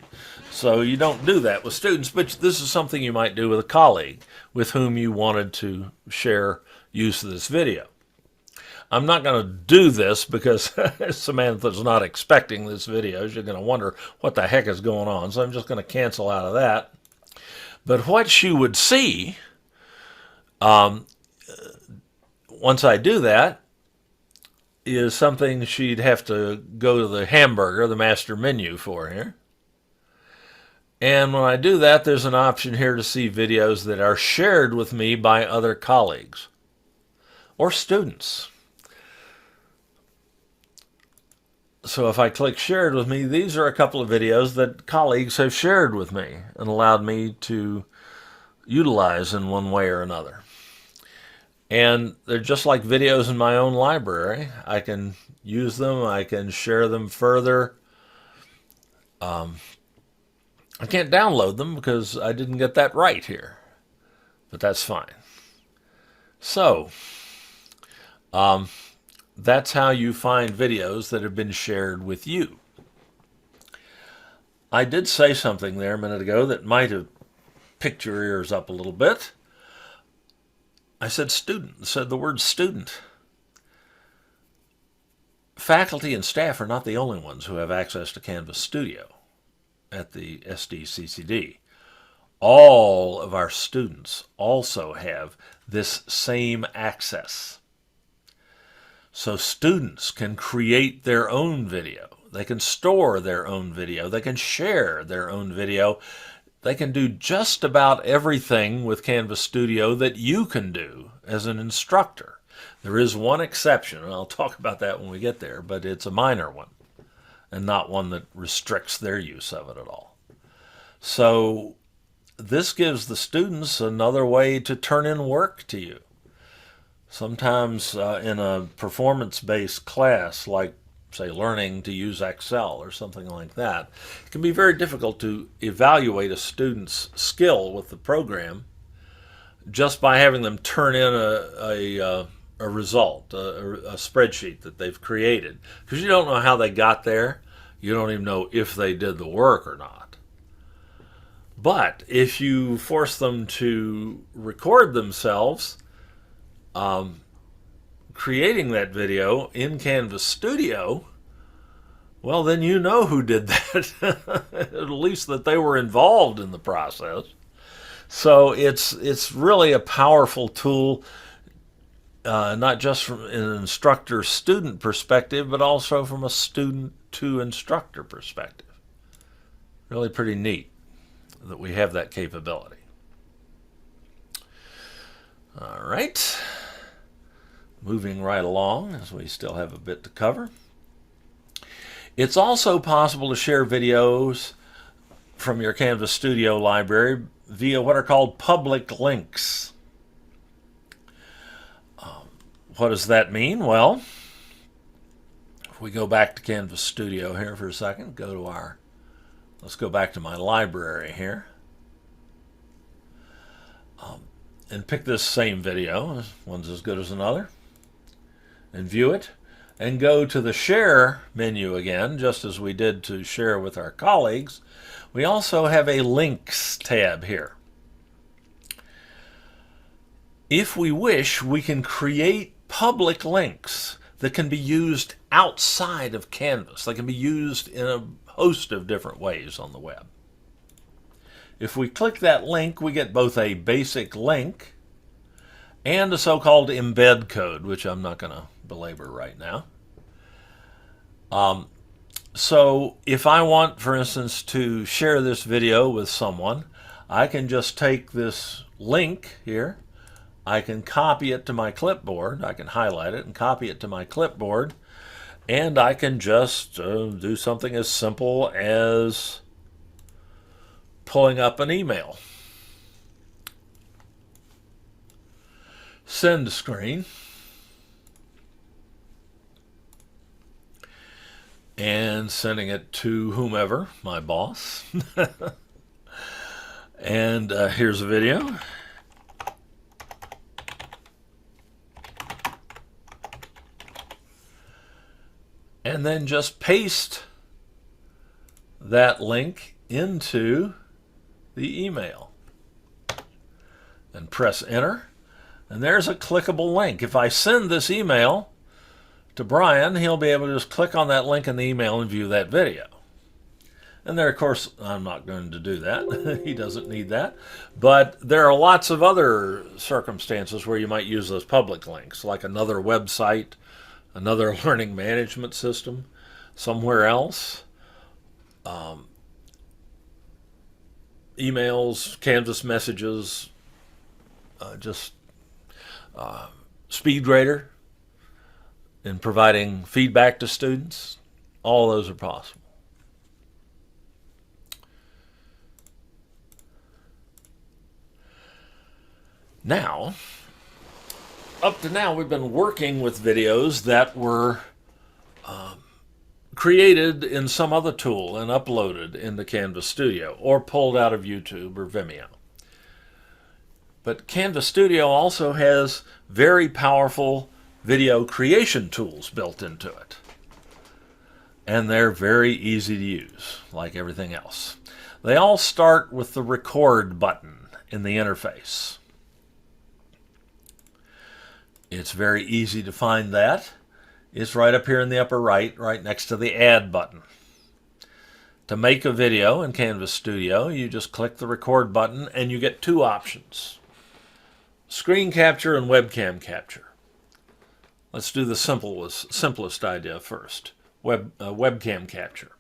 Speaker 1: So you don't do that with students, but this is something you might do with a colleague with whom you wanted to share use of this video. I'm not going to do this because Samantha's not expecting this video. She's going to wonder what the heck is going on. So I'm just going to cancel out of that. But what she would see once I do that is something she'd have to go to the hamburger, the master menu for here. And when I do that, there's an option here to see videos that are shared with me by other colleagues or students. So if I click shared with me, these are a couple of videos that colleagues have shared with me and allowed me to utilize in one way or another. And they're just like videos in my own library. I can use them, I can share them further. I can't download them because I didn't get that right here, but that's fine. So, that's how you find videos that have been shared with you. I did say something there a minute ago that might have picked your ears up a little bit. I said student, I said the word student. Faculty and staff are not the only ones who have access to Canvas Studio at the SDCCD. All of our students also have this same access. So students can create their own video. They can store their own video. They can share their own video. They can do just about everything with Canvas Studio that you can do as an instructor. There is one exception, and I'll talk about that when we get there, but it's a minor one and not one that restricts their use of it at all. So this gives the students another way to turn in work to you. Sometimes in a performance-based class, like, say, learning to use Excel or something like that, it can be very difficult to evaluate a student's skill with the program just by having them turn in a result, a spreadsheet that they've created. Because you don't know how they got there. You don't even know if they did the work or not. But if you force them to record themselves creating that video in Canvas Studio, well, then you know who did that. At least that they were involved in the process. So it's really a powerful tool, not just from an instructor-student perspective, but also from a student-to-instructor perspective. Really pretty neat that we have that capability. All right. Moving right along, as we still have a bit to cover. It's also possible to share videos from your Canvas Studio library via what are called public links. What does that mean? Well, if we go back to Canvas Studio here for a second, let's go back to my library here. And pick this same video, one's as good as another, and view it, and go to the Share menu again, just as we did to share with our colleagues. We also have a Links tab here. If we wish, we can create public links that can be used outside of Canvas. They can be used in a host of different ways on the web. If we click that link, we get both a basic link and a so-called embed code, which I'm not going to belabor right now. So if I want, for instance, to share this video with someone, I can just take this link here. I can copy it to my clipboard. I can highlight it and copy it to my clipboard. And I can just do something as simple as pulling up an email. Send screen. and sending it to whomever, my boss. And here's a video. And then just paste that link into the email and press enter. And there's a clickable link. If I send this email to Brian, he'll be able to just click on that link in the email and view that video. And there, of course, I'm not going to do that. He doesn't need that. But there are lots of other circumstances where you might use those public links, like another website, another learning management system, somewhere else. Emails, Canvas messages, SpeedGrader in providing feedback to students. All those are possible. Now, up to now, we've been working with videos that were created in some other tool and uploaded into Canvas Studio or pulled out of YouTube or Vimeo. But Canvas Studio also has very powerful video creation tools built into it. And they're very easy to use, like everything else. They all start with the record button in the interface. It's very easy to find that. It's right up here in the upper right next to the add button. To make a video in Canvas Studio, you just click the record button and you get two options: screen capture and webcam capture. Let's do the simplest idea first, webcam capture.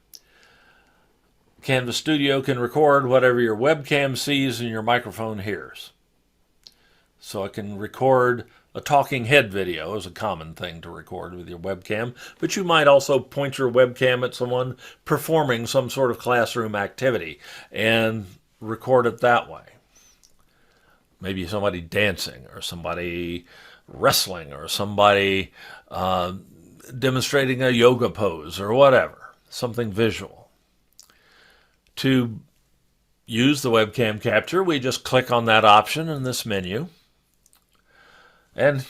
Speaker 1: Canvas Studio can record whatever your webcam sees and your microphone hears. So it can record a talking head video is a common thing to record with your webcam, but you might also point your webcam at someone performing some sort of classroom activity and record it that way. Maybe somebody dancing or somebody wrestling or somebody demonstrating a yoga pose or whatever, something visual. To use the webcam capture, we just click on that option in this menu. And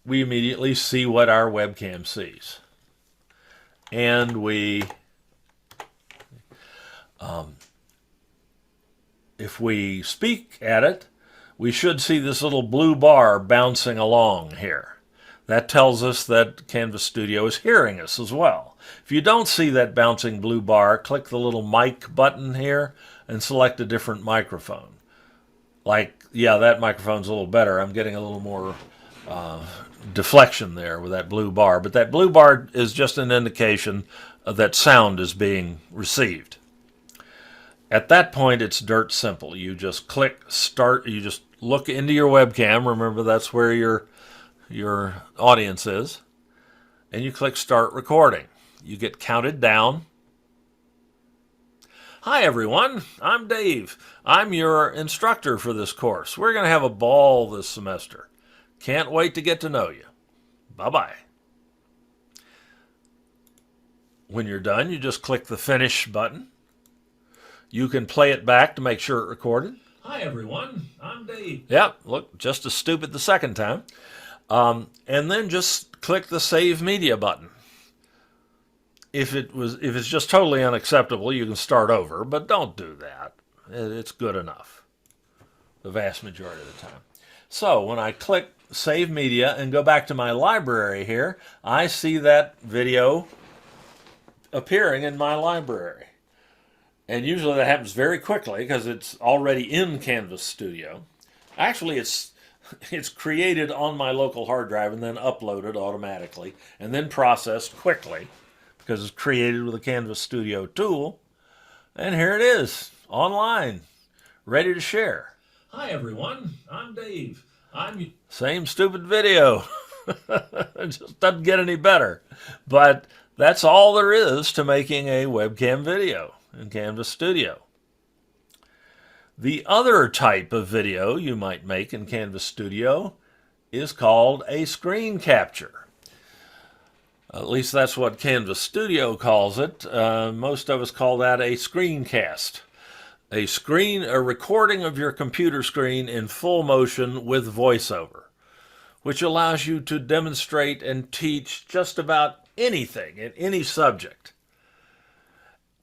Speaker 1: we immediately see what our webcam sees. And if we speak at it, we should see this little blue bar bouncing along here. That tells us that Canvas Studio is hearing us as well. If you don't see that bouncing blue bar, click the little mic button here and select a different microphone. Like, yeah, that microphone's a little better. I'm getting a little more deflection there with that blue bar. But that blue bar is just an indication that sound is being received. At that point, it's dirt simple. You just click start. You just look into your webcam. Remember, that's where your audience is. And you click start recording. You get counted down. Hi everyone, I'm Dave. I'm your instructor for this course. We're going to have a ball this semester. Can't wait to get to know you. Bye-bye. When you're done, you just click the finish button. You can play it back to make sure it recorded.
Speaker 2: Hi everyone, I'm Dave.
Speaker 1: Yep, look, just as stupid the second time. And then just click the Save Media button. If it's just totally unacceptable, you can start over, but don't do that. It's good enough the vast majority of the time. So when I click Save Media and go back to my library here, I see that video appearing in my library. And usually that happens very quickly because it's already in Canvas Studio. Actually, it's created on my local hard drive and then uploaded automatically and then processed quickly, because it's created with a Canvas Studio tool. And here it is, online, ready to share.
Speaker 2: Hi everyone, I'm Dave.
Speaker 1: Same stupid video. It just doesn't get any better. But that's all there is to making a webcam video in Canvas Studio. The other type of video you might make in Canvas Studio is called a screen capture. At least that's what Canvas Studio calls it. Most of us call that a screencast. A recording of your computer screen in full motion with voiceover, which allows you to demonstrate and teach just about anything in any subject.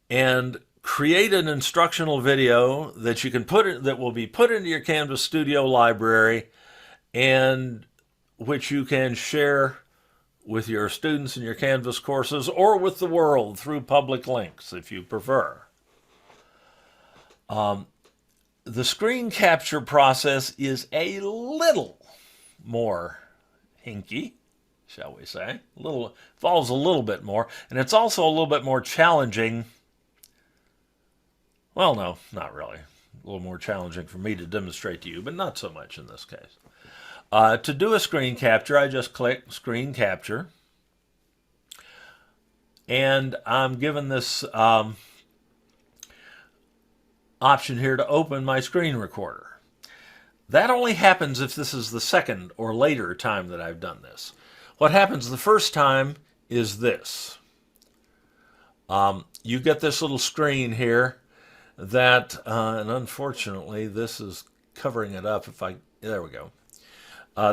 Speaker 1: And create an instructional video that you can that will be put into your Canvas Studio library and which you can share with your students in your Canvas courses or with the world through public links if you prefer. The screen capture process is a little more hinky, shall we say. Involves a little bit more, and it's also a little bit more challenging. Well, no, not really. A little more challenging for me to demonstrate to you, but not so much in this case. To do a screen capture, I just click Screen Capture. And I'm given this option here to open my screen recorder. That only happens if this is the second or later time that I've done this. What happens the first time is this. You get this little screen here that, and unfortunately this is covering it up. There we go.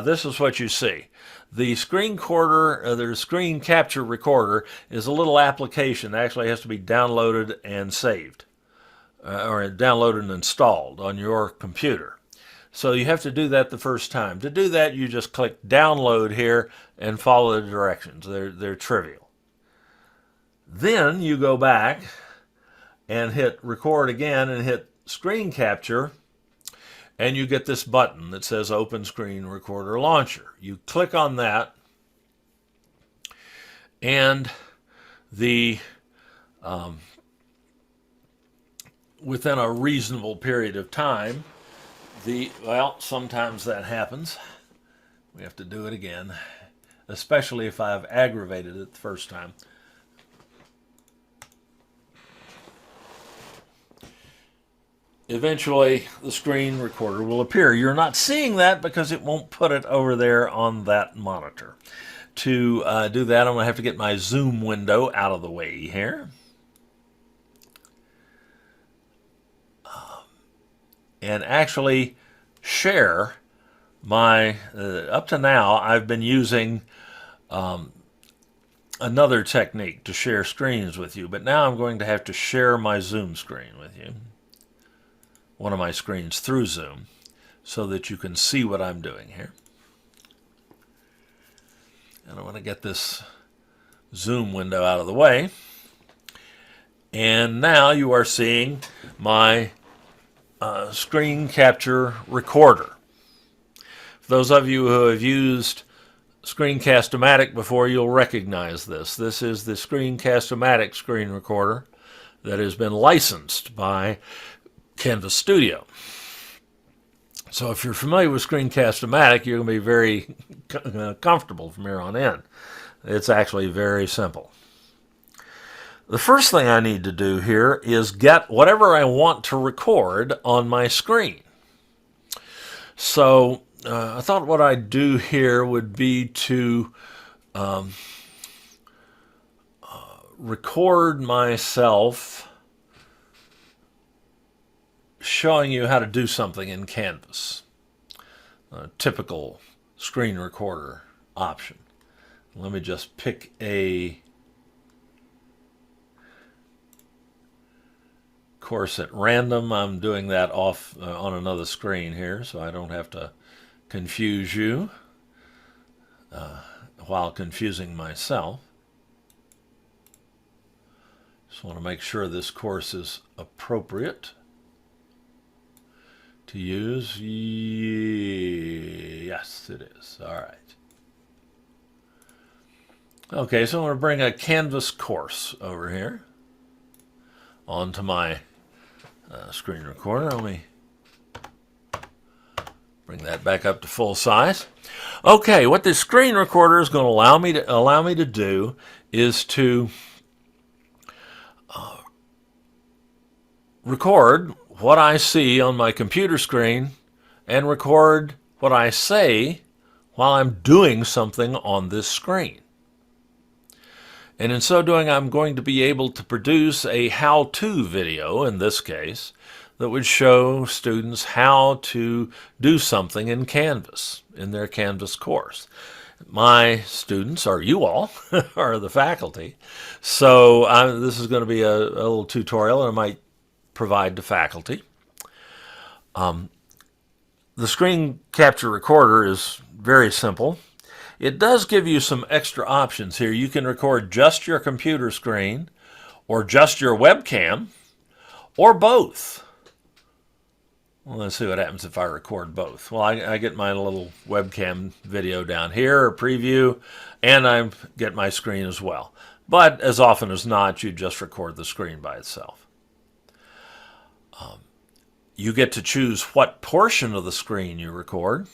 Speaker 1: This is what you see. The screen capture recorder is a little application that actually has to be downloaded and saved, or downloaded and installed on your computer. So you have to do that the first time. To do that, you just click download here and follow the directions. They're trivial. Then you go back and hit record again and hit screen capture, and you get this button that says Open Screen Recorder Launcher. You click on that, and within a reasonable period of time, sometimes that happens. We have to do it again, especially if I've aggravated it the first time. Eventually, the screen recorder will appear. You're not seeing that because it won't put it over there on that monitor. To do that, I'm going to have to get my zoom window out of the way here. And actually share my, up to now, I've been using another technique to share screens with you, but now I'm going to have to share my Zoom screen with you. One of my screens through Zoom so that you can see what I'm doing here. And I want to get this Zoom window out of the way. And now you are seeing my screen capture recorder. For those of you who have used Screencast-O-Matic before, you'll recognize this. This is the Screencast-O-Matic screen recorder that has been licensed by Canvas Studio. So if you're familiar with Screencast-O-Matic, you're going to be very comfortable from here on in. It's actually very simple. The first thing I need to do here is get whatever I want to record on my screen. So I thought what I'd do here would be to record myself showing you how to do something in Canvas. A typical screen recorder option. Let me just pick a course at random. I'm doing that off on another screen here so I don't have to confuse you while confusing myself. Just want to make sure this course is appropriate to use. Yes, it is. All right. Okay, so I'm going to bring a Canvas course over here onto my screen recorder. Let me bring that back up to full size. Okay, what this screen recorder is going to allow me to do is to record what I see on my computer screen and record what I say while I'm doing something on this screen. And in so doing, I'm going to be able to produce a how-to video, in this case, that would show students how to do something in Canvas, in their Canvas course. My students, or you all, are the faculty. So this is going to be a little tutorial, and I might provide to faculty. The screen capture recorder is very simple. It does give you some extra options here. You can record just your computer screen, or just your webcam, or both. Well, let's see what happens if I record both. Well, I get my little webcam video down here, a preview, and I get my screen as well. But as often as not, you just record the screen by itself. You get to choose what portion of the screen you record.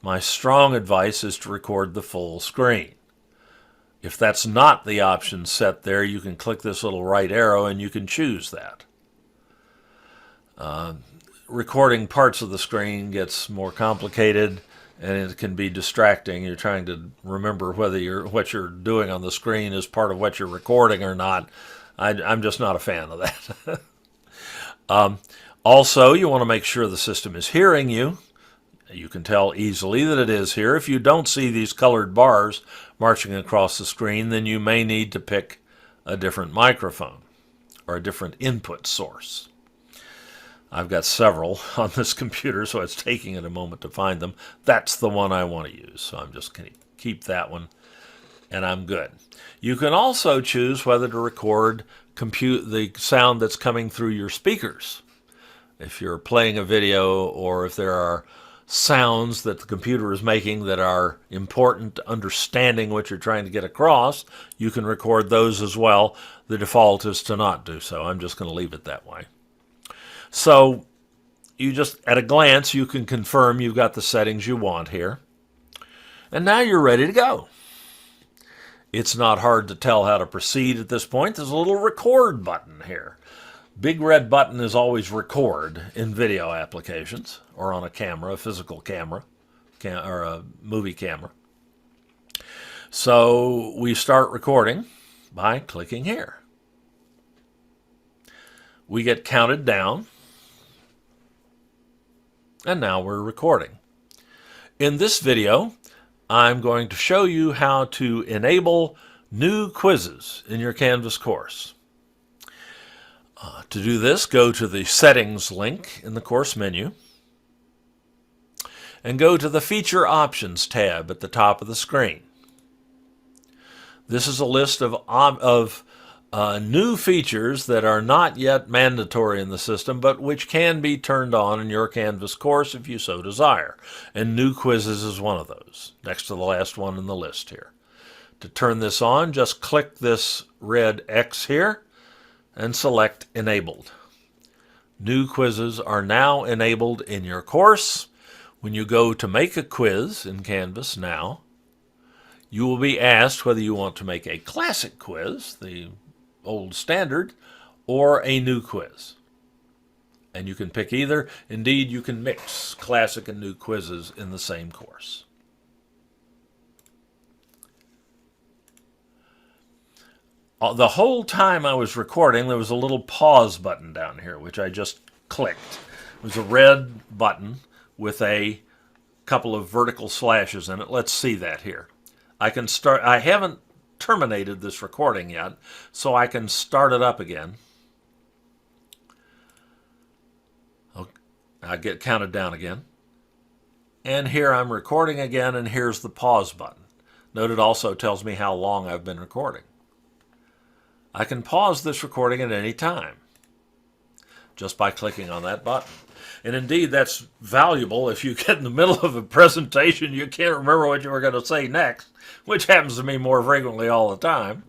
Speaker 1: My strong advice is to record the full screen. If that's not the option set there, you can click this little right arrow and you can choose that. Recording parts of the screen gets more complicated and it can be distracting. You're trying to remember whether what you're doing on the screen is part of what you're recording or not. I'm just not a fan of that. Also, you want to make sure the system is hearing you. You can tell easily that it is here. If you don't see these colored bars marching across the screen, then you may need to pick a different microphone or a different input source. I've got several on this computer, so it's taking it a moment to find them. That's the one I want to use, so I'm just going to keep that one, and I'm good. You can also choose whether to record the sound that's coming through your speakers. If you're playing a video or if there are sounds that the computer is making that are important to understanding what you're trying to get across, you can record those as well. The default is to not do so. I'm just going to leave it that way. So you just, at a glance, you can confirm you've got the settings you want here. And now you're ready to go. It's not hard to tell how to proceed at this point. There's a little record button here. Big red button is always record in video applications or on a camera, a physical camera, or a movie camera. So we start recording by clicking here. We get counted down, and now we're recording. In this video, I'm going to show you how to enable new quizzes in your Canvas course. To do this, go to the Settings link in the course menu and go to the Feature Options tab at the top of the screen. This is a list of new features that are not yet mandatory in the system, but which can be turned on in your Canvas course if you so desire. And new quizzes is one of those, next to the last one in the list here. To turn this on, just click this red X here and select Enabled. New quizzes are now enabled in your course. When you go to make a quiz in Canvas now, you will be asked whether you want to make a classic quiz, the old standard, or a new quiz. And you can pick either. Indeed, you can mix classic and new quizzes in the same course. The whole time I was recording, there was a little pause button down here, which I just clicked. It was a red button with a couple of vertical slashes in it. Let's see that here. I can start. I haven't terminated this recording yet, so I can start it up again. Okay, I get counted down again. And here I'm recording again, and here's the pause button. Note it also tells me how long I've been recording. I can pause this recording at any time just by clicking on that button. And indeed, that's valuable if you get in the middle of a presentation, you can't remember what you were going to say next, which happens to me more frequently all the time.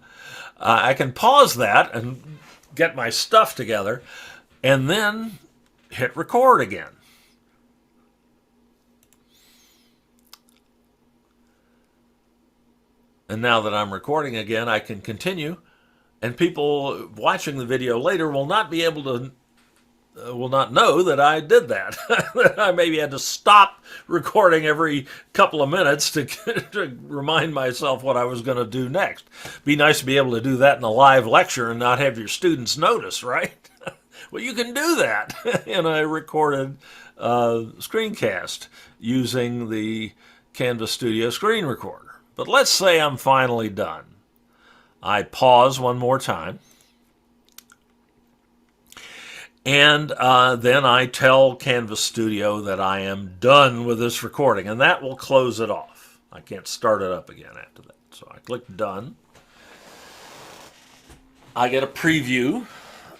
Speaker 1: I can pause that and get my stuff together and then hit record again. And now that I'm recording again, I can continue. And people watching the video later will not be able to will not know that I did that. I maybe had to stop recording every couple of minutes to remind myself what I was going to do next. Be nice to be able to do that in a live lecture and not have your students notice, right? Well, you can do that in a recorded screencast using the Canvas Studio screen recorder. But let's say I'm finally done. I pause one more time. And then I tell Canvas Studio that I am done with this recording, and that will close it off. I can't start it up again after that. So I click Done. I get a preview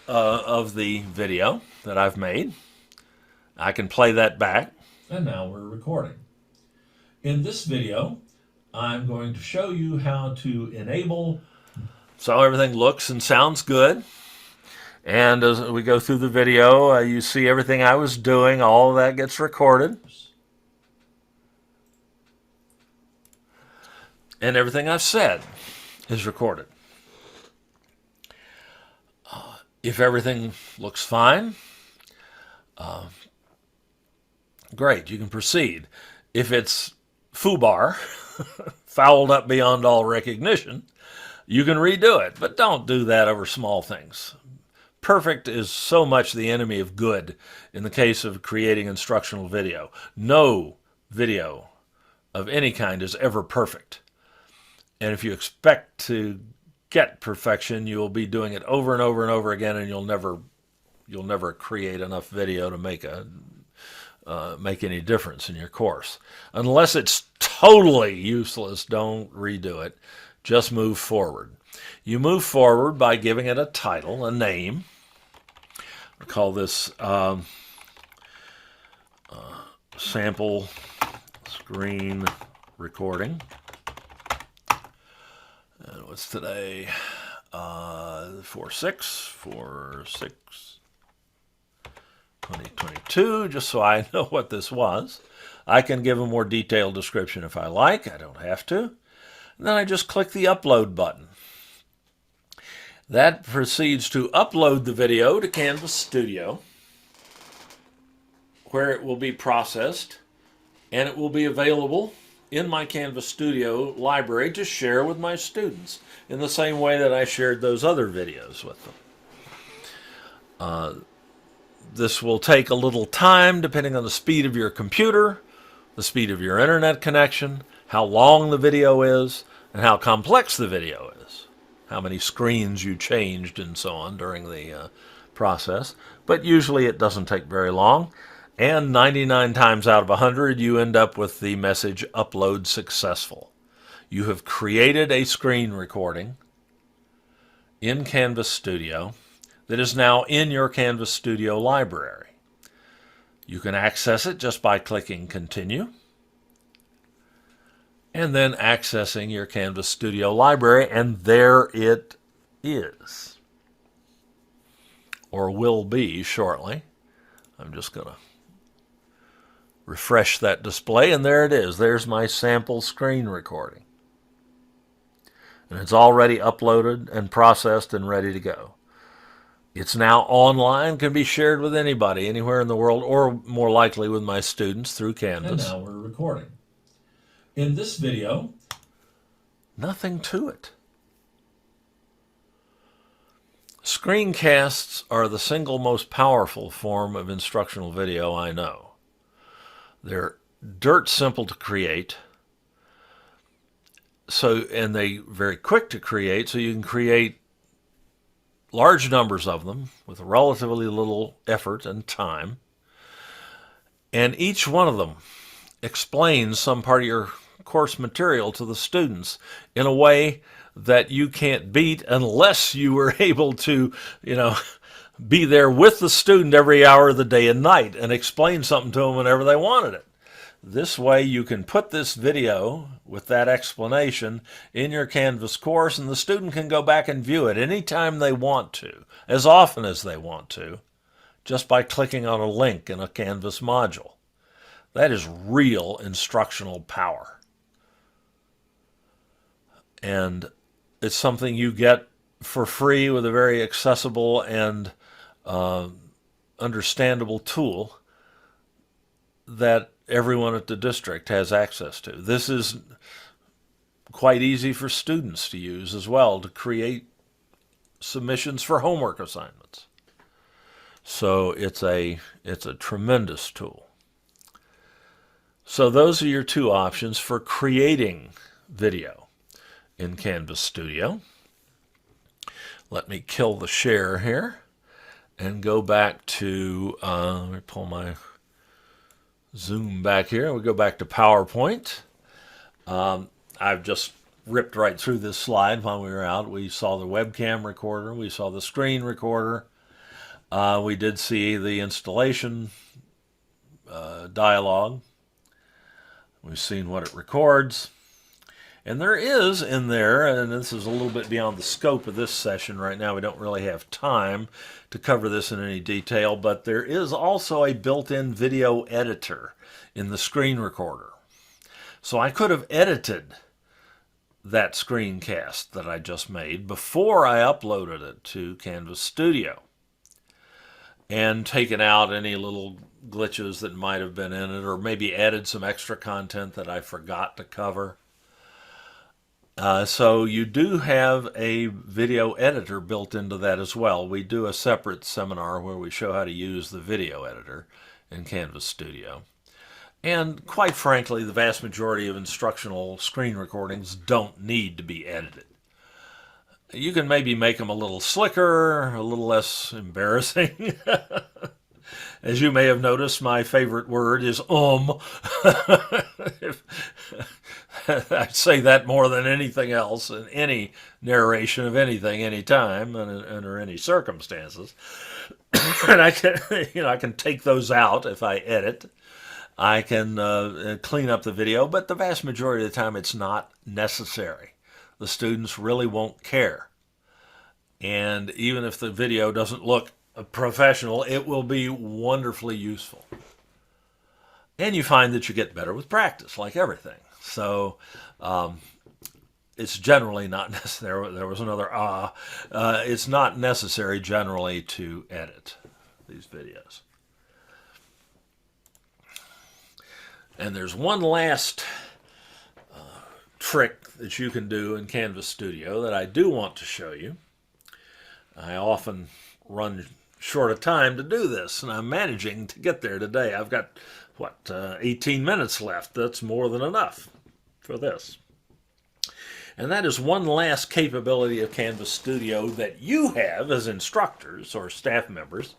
Speaker 1: of the video that I've made. I can play that back.
Speaker 2: And now we're recording. In this video, I'm going to show you how to enable.
Speaker 1: So everything looks and sounds good. And as we go through the video, you see everything I was doing. All of that gets recorded. And everything I've said is recorded. If everything looks fine, great, you can proceed. If it's foobar, fouled up beyond all recognition, you can redo it. But don't do that over small things. Perfect is so much the enemy of good in the case of creating instructional video. No video of any kind is ever perfect. And if you expect to get perfection, you will be doing it over and over and over again, and you'll never create enough video to make any difference in your course. Unless it's totally useless, don't redo it. Just move forward. You move forward by giving it a title, a name. I call this sample screen recording. And what's today? 4/6/2022, just so I know what this was. I can give a more detailed description if I like. I don't have to. And then I just click the upload button. That proceeds to upload the video to Canvas Studio, where it will be processed, and it will be available in my Canvas Studio library to share with my students in the same way that I shared those other videos with them. This will take a little time depending on the speed of your computer, the speed of your internet connection, how long the video is, and how complex the video is, how many screens you changed and so on during the process. But usually it doesn't take very long. And 99 times out of 100, you end up with the message, upload successful. You have created a screen recording in Canvas Studio that is now in your Canvas Studio library. You can access it just by clicking Continue, and then accessing your Canvas Studio library, and there it is, or will be shortly. I'm just going to refresh that display, and there it is. There's my sample screen recording. And it's already uploaded and processed and ready to go. It's now online, can be shared with anybody, anywhere in the world, or more likely with my students through Canvas.
Speaker 2: And now we're recording. In this video,
Speaker 1: nothing to it. Screencasts are the single most powerful form of instructional video I know. They're dirt simple to create, and they're very quick to create, so you can create large numbers of them with relatively little effort and time. And each one of them explains some part of your course material to the students in a way that you can't beat unless you were able to, be there with the student every hour of the day and night and explain something to them whenever they wanted it. This way you can put this video with that explanation in your Canvas course, and the student can go back and view it anytime they want to, as often as they want to, just by clicking on a link in a Canvas module. That is real instructional power. And it's something you get for free with a very accessible and understandable tool that everyone at the district has access to. This is quite easy for students to use as well to create submissions for homework assignments. So it's a tremendous tool. So those are your two options for creating video in Canvas Studio. Let me kill the share here and go back to, let me pull my Zoom back here. We go back to PowerPoint. I've just ripped right through this slide while we were out. We saw the webcam recorder. We saw the screen recorder. We did see the installation dialog. We've seen what it records. And there is in there, and this is a little bit beyond the scope of this session right now. We don't really have time to cover this in any detail, but there is also a built-in video editor in the screen recorder. So I could have edited that screencast that I just made before I uploaded it to Canvas Studio and taken out any little glitches that might have been in it, or maybe added some extra content that I forgot to cover. So you do have a video editor built into that as well. We do a separate seminar where we show how to use the video editor in Canvas Studio. And quite frankly, the vast majority of instructional screen recordings don't need to be edited. You can maybe make them a little slicker, a little less embarrassing. As you may have noticed, my favorite word is I say that more than anything else in any narration of anything, anytime, and under any circumstances. And I can take those out if I edit. I can clean up the video, but the vast majority of the time it's not necessary. The students really won't care. And even if the video doesn't look professional, it will be wonderfully useful. And you find that you get better with practice, like everything. So it's generally not necessary. There was another it's not necessary generally to edit these videos. And there's one last trick that you can do in Canvas Studio that I do want to show you. I often run short of time to do this, and I'm managing to get there today. I've got, 18 minutes left. That's more than enough for this. And that is one last capability of Canvas Studio that you have as instructors or staff members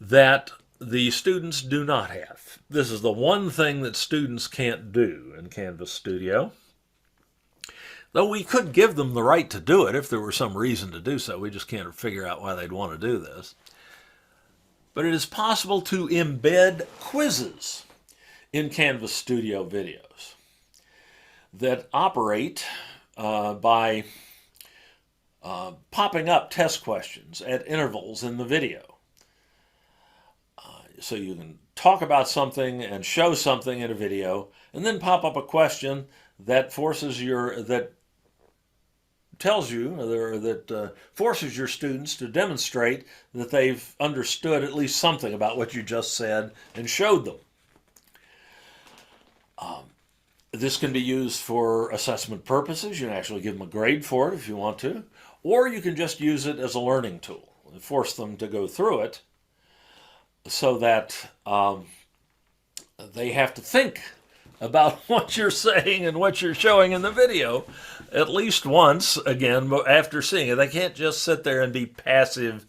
Speaker 1: that the students do not have. This is the one thing that students can't do in Canvas Studio. Though we could give them the right to do it if there were some reason to do so. We just can't figure out why they'd want to do this. But it is possible to embed quizzes in Canvas Studio videos that operate by popping up test questions at intervals in the video. So you can talk about something and show something in a video, and then pop up a question that forces forces your students to demonstrate that they've understood at least something about what you just said and showed them. This can be used for assessment purposes. You can actually give them a grade for it if you want to, or you can just use it as a learning tool and force them to go through it so that they have to think about what you're saying and what you're showing in the video at least once, again, after seeing it. They can't just sit there and be passive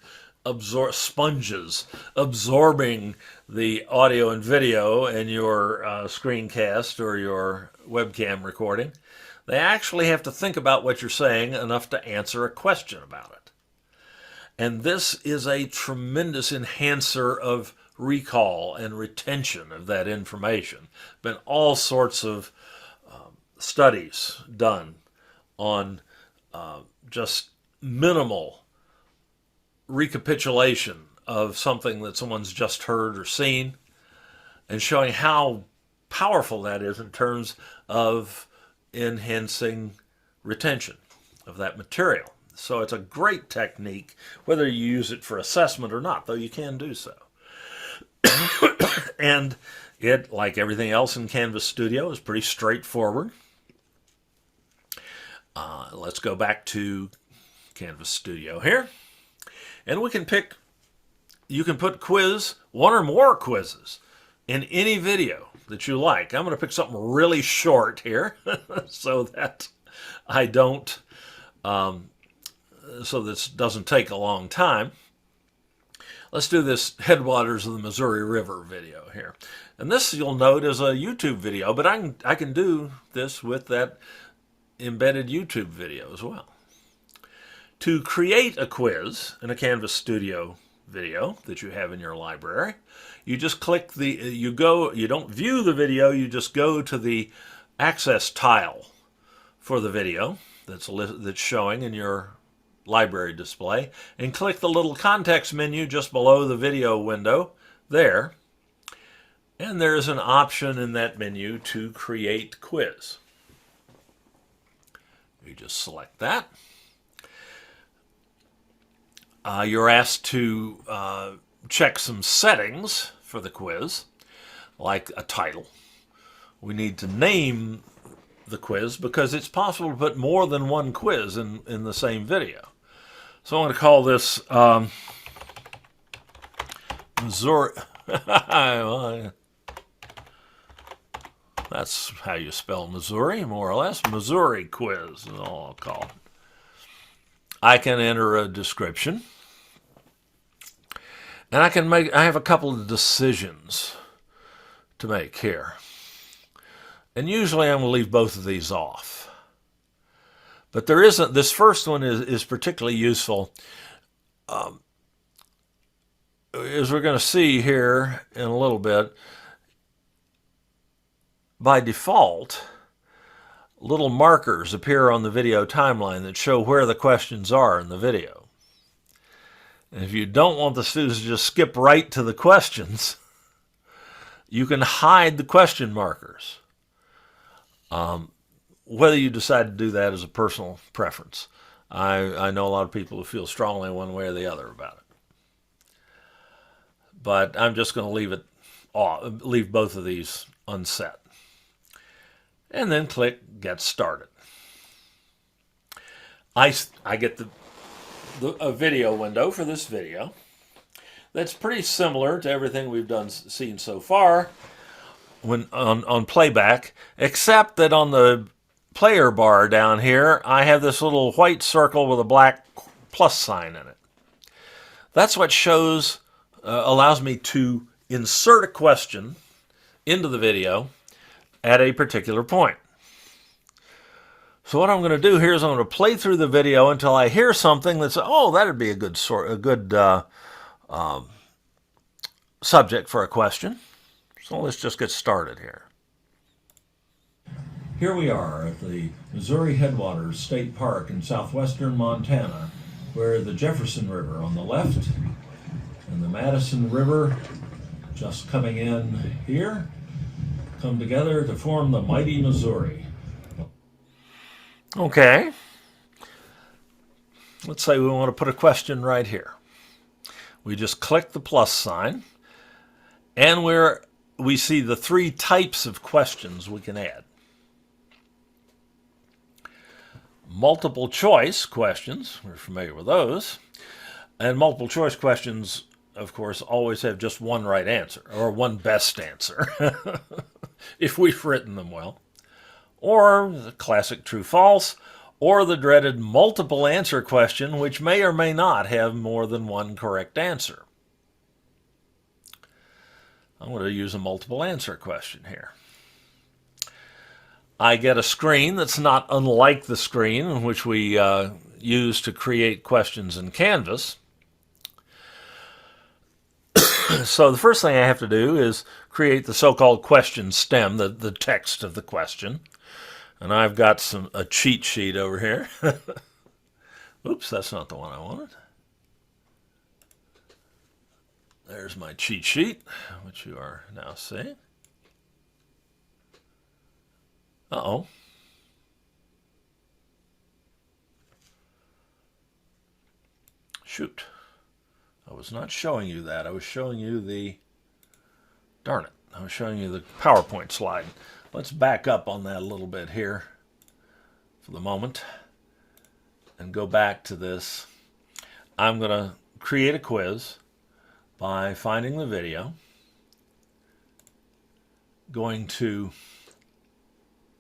Speaker 1: sponges absorbing the audio and video in your screencast or your webcam recording. They actually have to think about what you're saying enough to answer a question about it. And this is a tremendous enhancer of recall and retention of that information. Been all sorts of studies done on just minimal recapitulation of something that someone's just heard or seen, and showing how powerful that is in terms of enhancing retention of that material. So it's a great technique, whether you use it for assessment or not, though you can do so. And it, like everything else in Canvas Studio, is pretty straightforward. Let's go back to Canvas Studio here. And we can pick, you can put quiz, one or more quizzes in any video that you like. I'm going to pick something really short here so that I don't, so this doesn't take a long time. Let's do this Headwaters of the Missouri River video here. And this, you'll note, is a YouTube video, but I can do this with that embedded YouTube video as well. To create a quiz in a Canvas Studio video that you have in your library, you just click the, you don't view the video, you just go to the access tile for the video that's showing in your library display, and click the little context menu just below the video window there, and there's an option in that menu to create quiz. You just select that. You're asked to check some settings for the quiz, like a title. We need to name the quiz because it's possible to put more than one quiz in the same video. So I'm going to call this Missouri. That's how you spell Missouri, more or less. Missouri quiz is all I'll call it. I can enter a description. And I have a couple of decisions to make here. And usually I'm going to leave both of these off. But there isn't, this first one is particularly useful. As we're going to see here in a little bit, by default, little markers appear on the video timeline that show where the questions are in the video. And if you don't want the students to just skip right to the questions, you can hide the question markers. Whether you decide to do that is a personal preference. I know a lot of people who feel strongly one way or the other about it. But I'm just going to leave both of these unset. And then click Get Started. I get a video window for this video that's pretty similar to everything we've seen so far when on playback, except that on the player bar down here, I have this little white circle with a black plus sign in it. That's what allows me to insert a question into the video at a particular point. So what I'm going to do here is I'm going to play through the video until I hear something that's, oh, that'd be a good subject for a question. So let's just get started here.
Speaker 2: Here we are at the Missouri Headwaters State Park in southwestern Montana, where the Jefferson River on the left and the Madison River just coming in here come together to form the mighty Missouri.
Speaker 1: Okay. Let's say we want to put a question right here. We just click the plus sign, and we see the three types of questions we can add. Multiple choice questions, we're familiar with those, and multiple choice questions, of course, always have just one right answer, or one best answer, if we've written them well. Or the classic true-false, or the dreaded multiple answer question, which may or may not have more than one correct answer. I'm going to use a multiple answer question here. I get a screen that's not unlike the screen in which we use to create questions in Canvas. So the first thing I have to do is create the so-called question stem, the text of the question. And I've got a cheat sheet over here. Oops, that's not the one I wanted. There's my cheat sheet, which you are now seeing. Uh-oh. Shoot. I was not showing you that. I was showing you the Darn it, I was showing you the PowerPoint slide. Let's back up on that a little bit here for the moment and go back to this. I'm going to create a quiz by finding the video, going to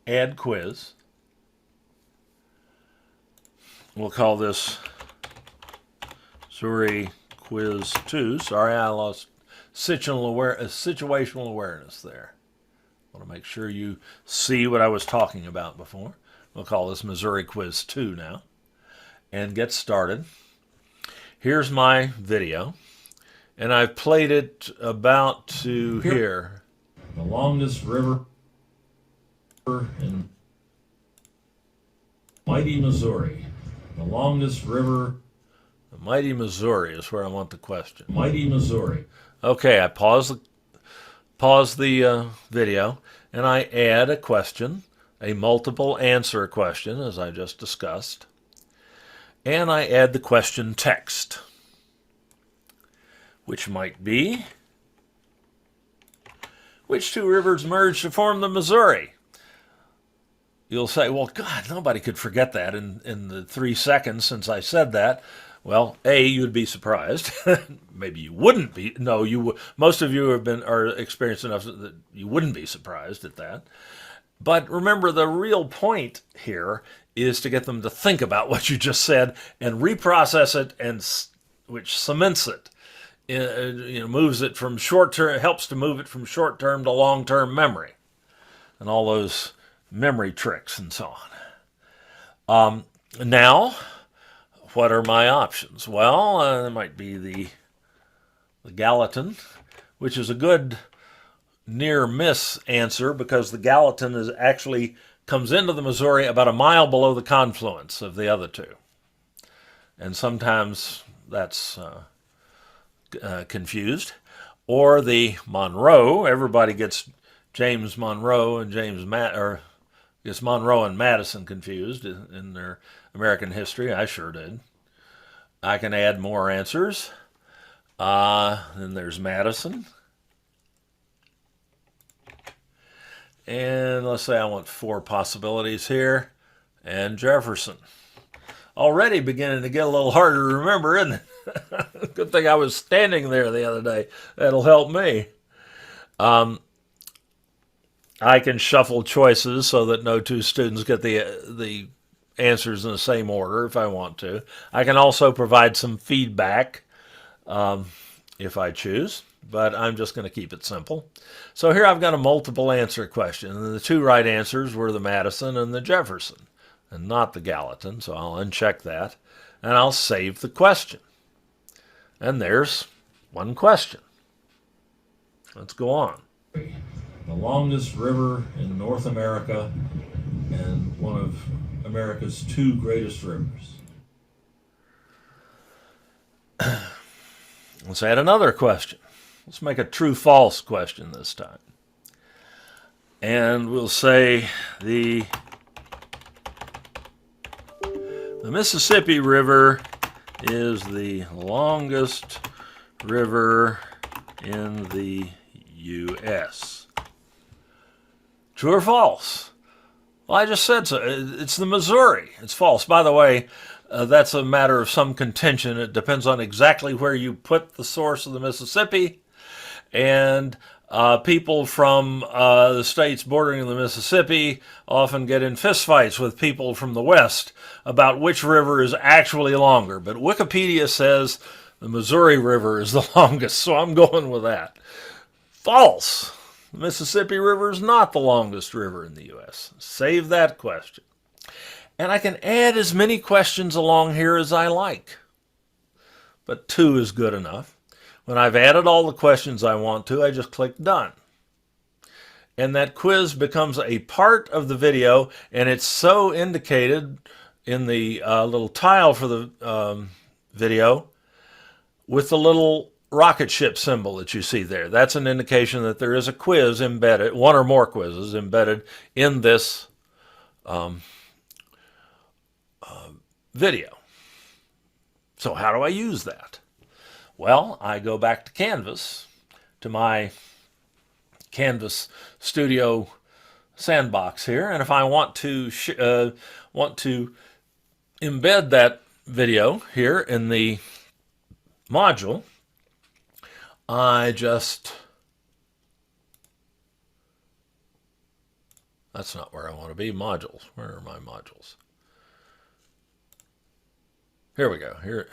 Speaker 1: add quiz. We'll call this Missouri Quiz 2. Sorry, I lost situational awareness there. I want to make sure you see what I was talking about before. We'll call this Missouri Quiz 2 now and get started. Here's my video, and I've played it about to here.
Speaker 2: The longest river in mighty Missouri. The longest river.
Speaker 1: The mighty Missouri is where I want the question.
Speaker 2: Mighty Missouri.
Speaker 1: Okay, I pause the video, and I add a question, a multiple answer question, as I just discussed, and I add the question text, which might be, which two rivers merge to form the Missouri? You'll say, well, God, nobody could forget that in the 3 seconds since I said that. Well, A, you'd be surprised. Maybe you wouldn't be. No, you. Most of you are experienced enough that you wouldn't be surprised at that. But remember, the real point here is to get them to think about what you just said and reprocess it, and which cements it. Moves it from short term, helps to move it from short term to long term memory, and all those memory tricks and so on. Now, what are my options? Well, there might be the Gallatin, which is a good near miss answer because the Gallatin is actually comes into the Missouri about a mile below the confluence of the other two, and sometimes that's confused. Or the Monroe. Everybody gets James Monroe and gets Monroe and Madison confused in their American history. I sure did. I can add more answers. Then there's Madison. And let's say I want 4 possibilities here. And Jefferson. Already beginning to get a little harder to remember, isn't it? Good thing I was standing there the other day. That'll help me. I can shuffle choices so that no two students get the answers in the same order if I want to. I can also provide some feedback if I choose, but I'm just going to keep it simple. So here I've got a multiple answer question, and the 2 right answers were the Madison and the Jefferson, and not the Gallatin, so I'll uncheck that, and I'll save the question. And there's one question. Let's go on.
Speaker 2: The longest river in North America and one of America's 2 greatest rivers.
Speaker 1: Let's add another question. Let's make a true-false question this time. And we'll say the Mississippi River is the longest river in the U.S. True or false? Well, I just said so. It's the Missouri. It's false. By the way, that's a matter of some contention. It depends on exactly where you put the source of the Mississippi. And people from the states bordering the Mississippi often get in fistfights with people from the West about which river is actually longer. But Wikipedia says the Missouri River is the longest, so I'm going with that. False. The Mississippi River is not the longest river in the U.S. Save that question. And I can add as many questions along here as I like. But 2 is good enough. When I've added all the questions I want to, I just click Done. And that quiz becomes a part of the video, and it's so indicated in the little tile for the video with the little rocket ship symbol that you see there. That's an indication that there is a quiz embedded, 1 or more quizzes embedded in this video. So how do I use that? Well, I go back to Canvas, to my Canvas Studio sandbox here, and if I want to embed that video here in the module, I just, that's not where I want to be. Modules. Where are my modules? Here we go. Here.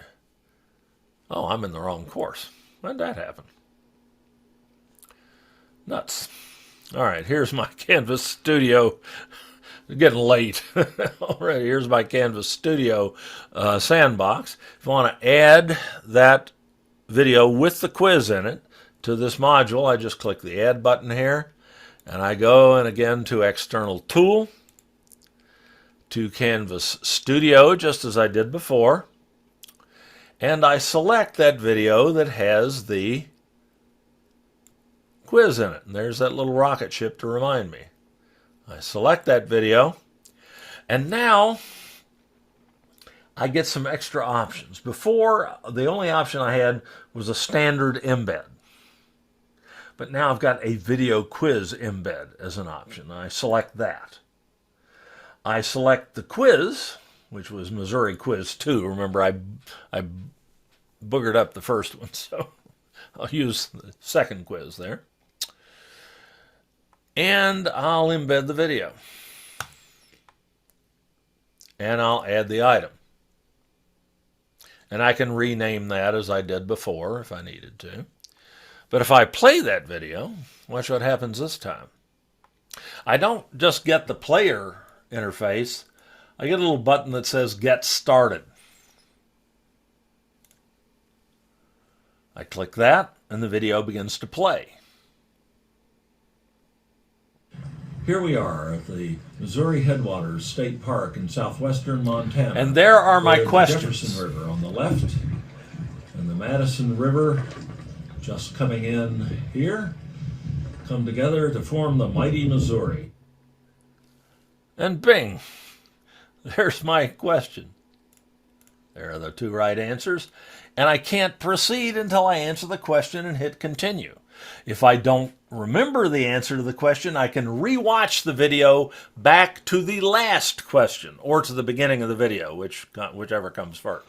Speaker 1: Oh, I'm in the wrong course. When did that happen? Nuts. All right, here's my Canvas Studio. It's getting late already. Here's my Canvas Studio sandbox. If I want to add that video with the quiz in it to this module, I just click the Add button here, and I go and again to External Tool, to Canvas Studio, just as I did before, and I select that video that has the quiz in it. And there's that little rocket ship to remind me. I select that video, and now I get some extra options. Before, the only option I had was a standard embed. But now I've got a video quiz embed as an option. I select that. I select the quiz, which was Missouri Quiz 2. Remember, I boogered up the first one, so I'll use the second quiz there. And I'll embed the video. And I'll add the item. And I can rename that as I did before if I needed to. But if I play that video, watch what happens this time. I don't just get the player interface. I get a little button that says Get Started. I click that, and the video begins to play.
Speaker 2: Here we are at the Missouri Headwaters State Park in southwestern Montana.
Speaker 1: And there are my questions.
Speaker 2: The Jefferson River on the left, and the Madison River just coming in here, come together to form the mighty Missouri.
Speaker 1: And bing, there's my question. There are the two right answers, and I can't proceed until I answer the question and hit continue. If I don't remember the answer to the question, I can rewatch the video back to the last question or to the beginning of the video, whichever comes first.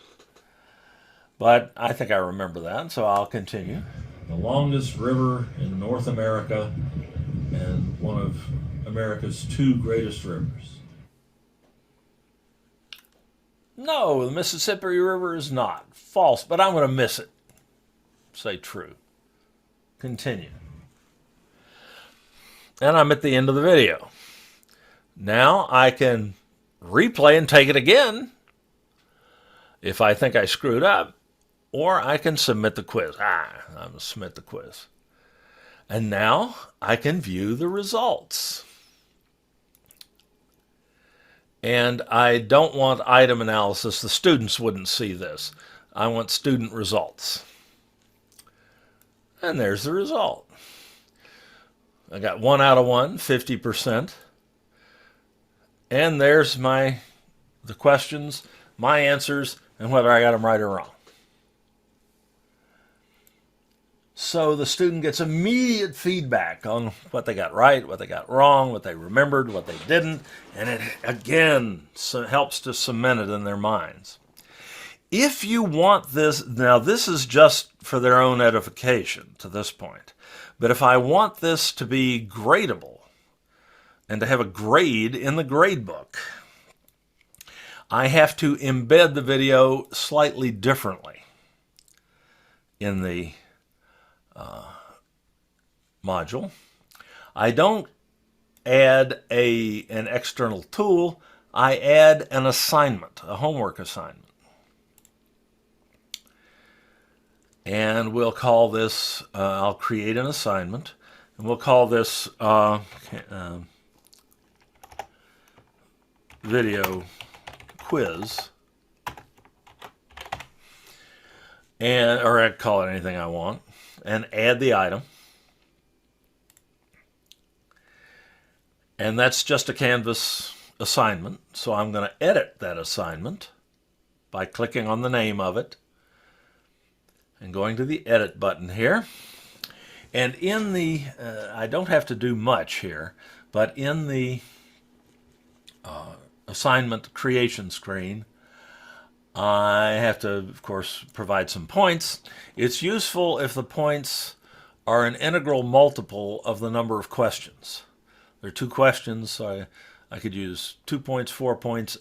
Speaker 1: But I think I remember that, so I'll continue.
Speaker 2: The longest river in North America and one of America's two greatest rivers.
Speaker 1: No, the Mississippi River is not. False, but I'm going to miss it. Say true. Continue. And I'm at the end of the video. Now I can replay and take it again if I think I screwed up, or I can submit the quiz. I'm going to submit the quiz. And now I can view the results. And I don't want item analysis. The students wouldn't see this. I want student results. And there's the result. I got 1 out of 1, 50%. And there's the questions, my answers, and whether I got them right or wrong. So the student gets immediate feedback on what they got right, what they got wrong, what they remembered, what they didn't, and it, again, helps to cement it in their minds. If you want this, now this is just for their own edification to this point, but if I want this to be gradable and to have a grade in the grade book, I have to embed the video slightly differently in the module. I don't add an external tool, I add an assignment, a homework assignment. And we'll call this, I'll create an assignment, and we'll call this video quiz. Or I can call it anything I want, and add the item. And that's just a Canvas assignment, so I'm going to edit that assignment by clicking on the name of it and going to the Edit button here. And in the, I don't have to do much here, but in the assignment creation screen, I have to, of course, provide some points. It's useful if the points are an integral multiple of the number of questions. There are 2 questions, so I could use 2 points, 4 points,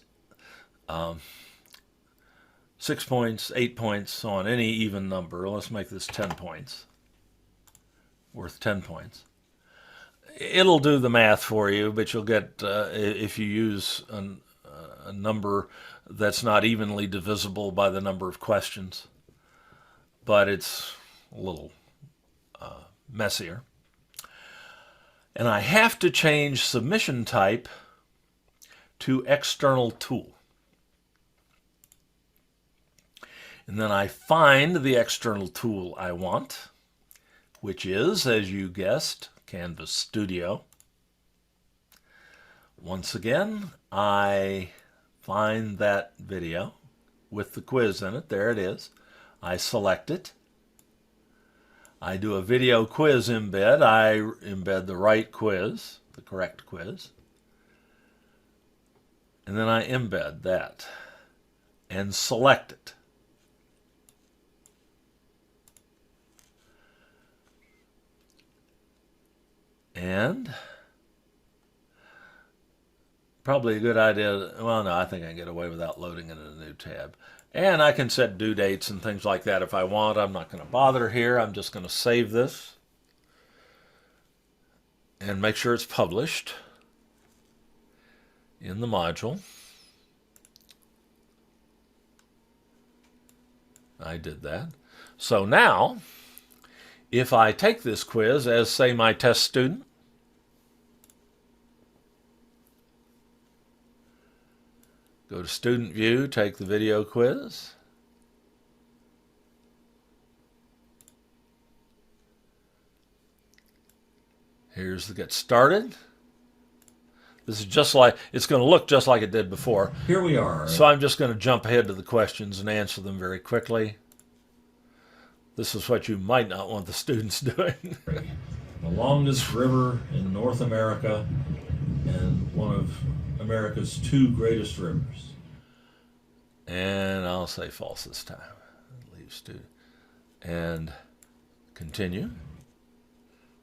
Speaker 1: 6 points, 8 points, on any even number. Let's make this 10 points, worth 10 points. It'll do the math for you, but you'll get, if you use a number that's not evenly divisible by the number of questions, but it's a little messier. And I have to change submission type to external tool. And then I find the external tool I want, which is, as you guessed, Canvas Studio. Once again, I find that video with the quiz in it. There it is. I select it. I do a video quiz embed. I embed the right quiz, the correct quiz. And then I embed that and select it. And probably a good idea, well, no, I think I can get away without loading it in a new tab. And I can set due dates and things like that if I want. I'm not going to bother here. I'm just going to save this and make sure it's published in the module. I did that. So now, if I take this quiz as, say, my test student, go to Student View, take the video quiz. Here's the Get Started. This is just like, it's going to look just like it did before.
Speaker 2: Here we are.
Speaker 1: So I'm just going to jump ahead to the questions and answer them very quickly. This is what you might not want the students doing.
Speaker 2: The longest river in North America and one of America's 2 greatest rivers.
Speaker 1: And I'll say false this time. Leave student. And continue.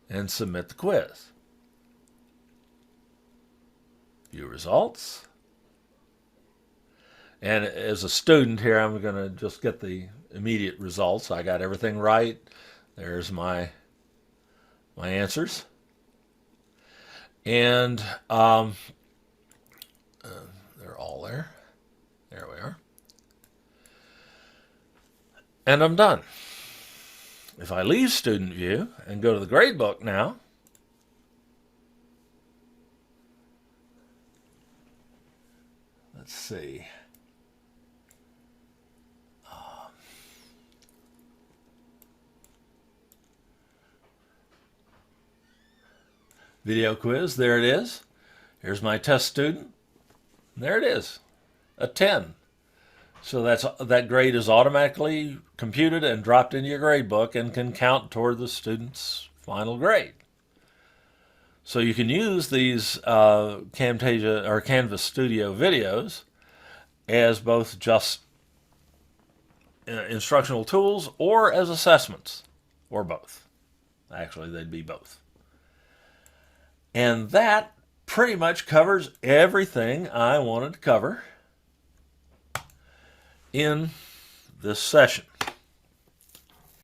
Speaker 1: And submit the quiz. View results. And as a student here, I'm going to just get the immediate results. I got everything right. There's my answers. And they're all there. There we are. And I'm done. If I leave Student View and go to the gradebook now, let's see. Video quiz, there it is. Here's my test student. There it is, a 10. So that grade is automatically computed and dropped into your grade book and can count toward the student's final grade. So you can use these Camtasia or Canvas Studio videos as both just instructional tools or as assessments, or both. Actually, they'd be both. And that pretty much covers everything I wanted to cover in this session.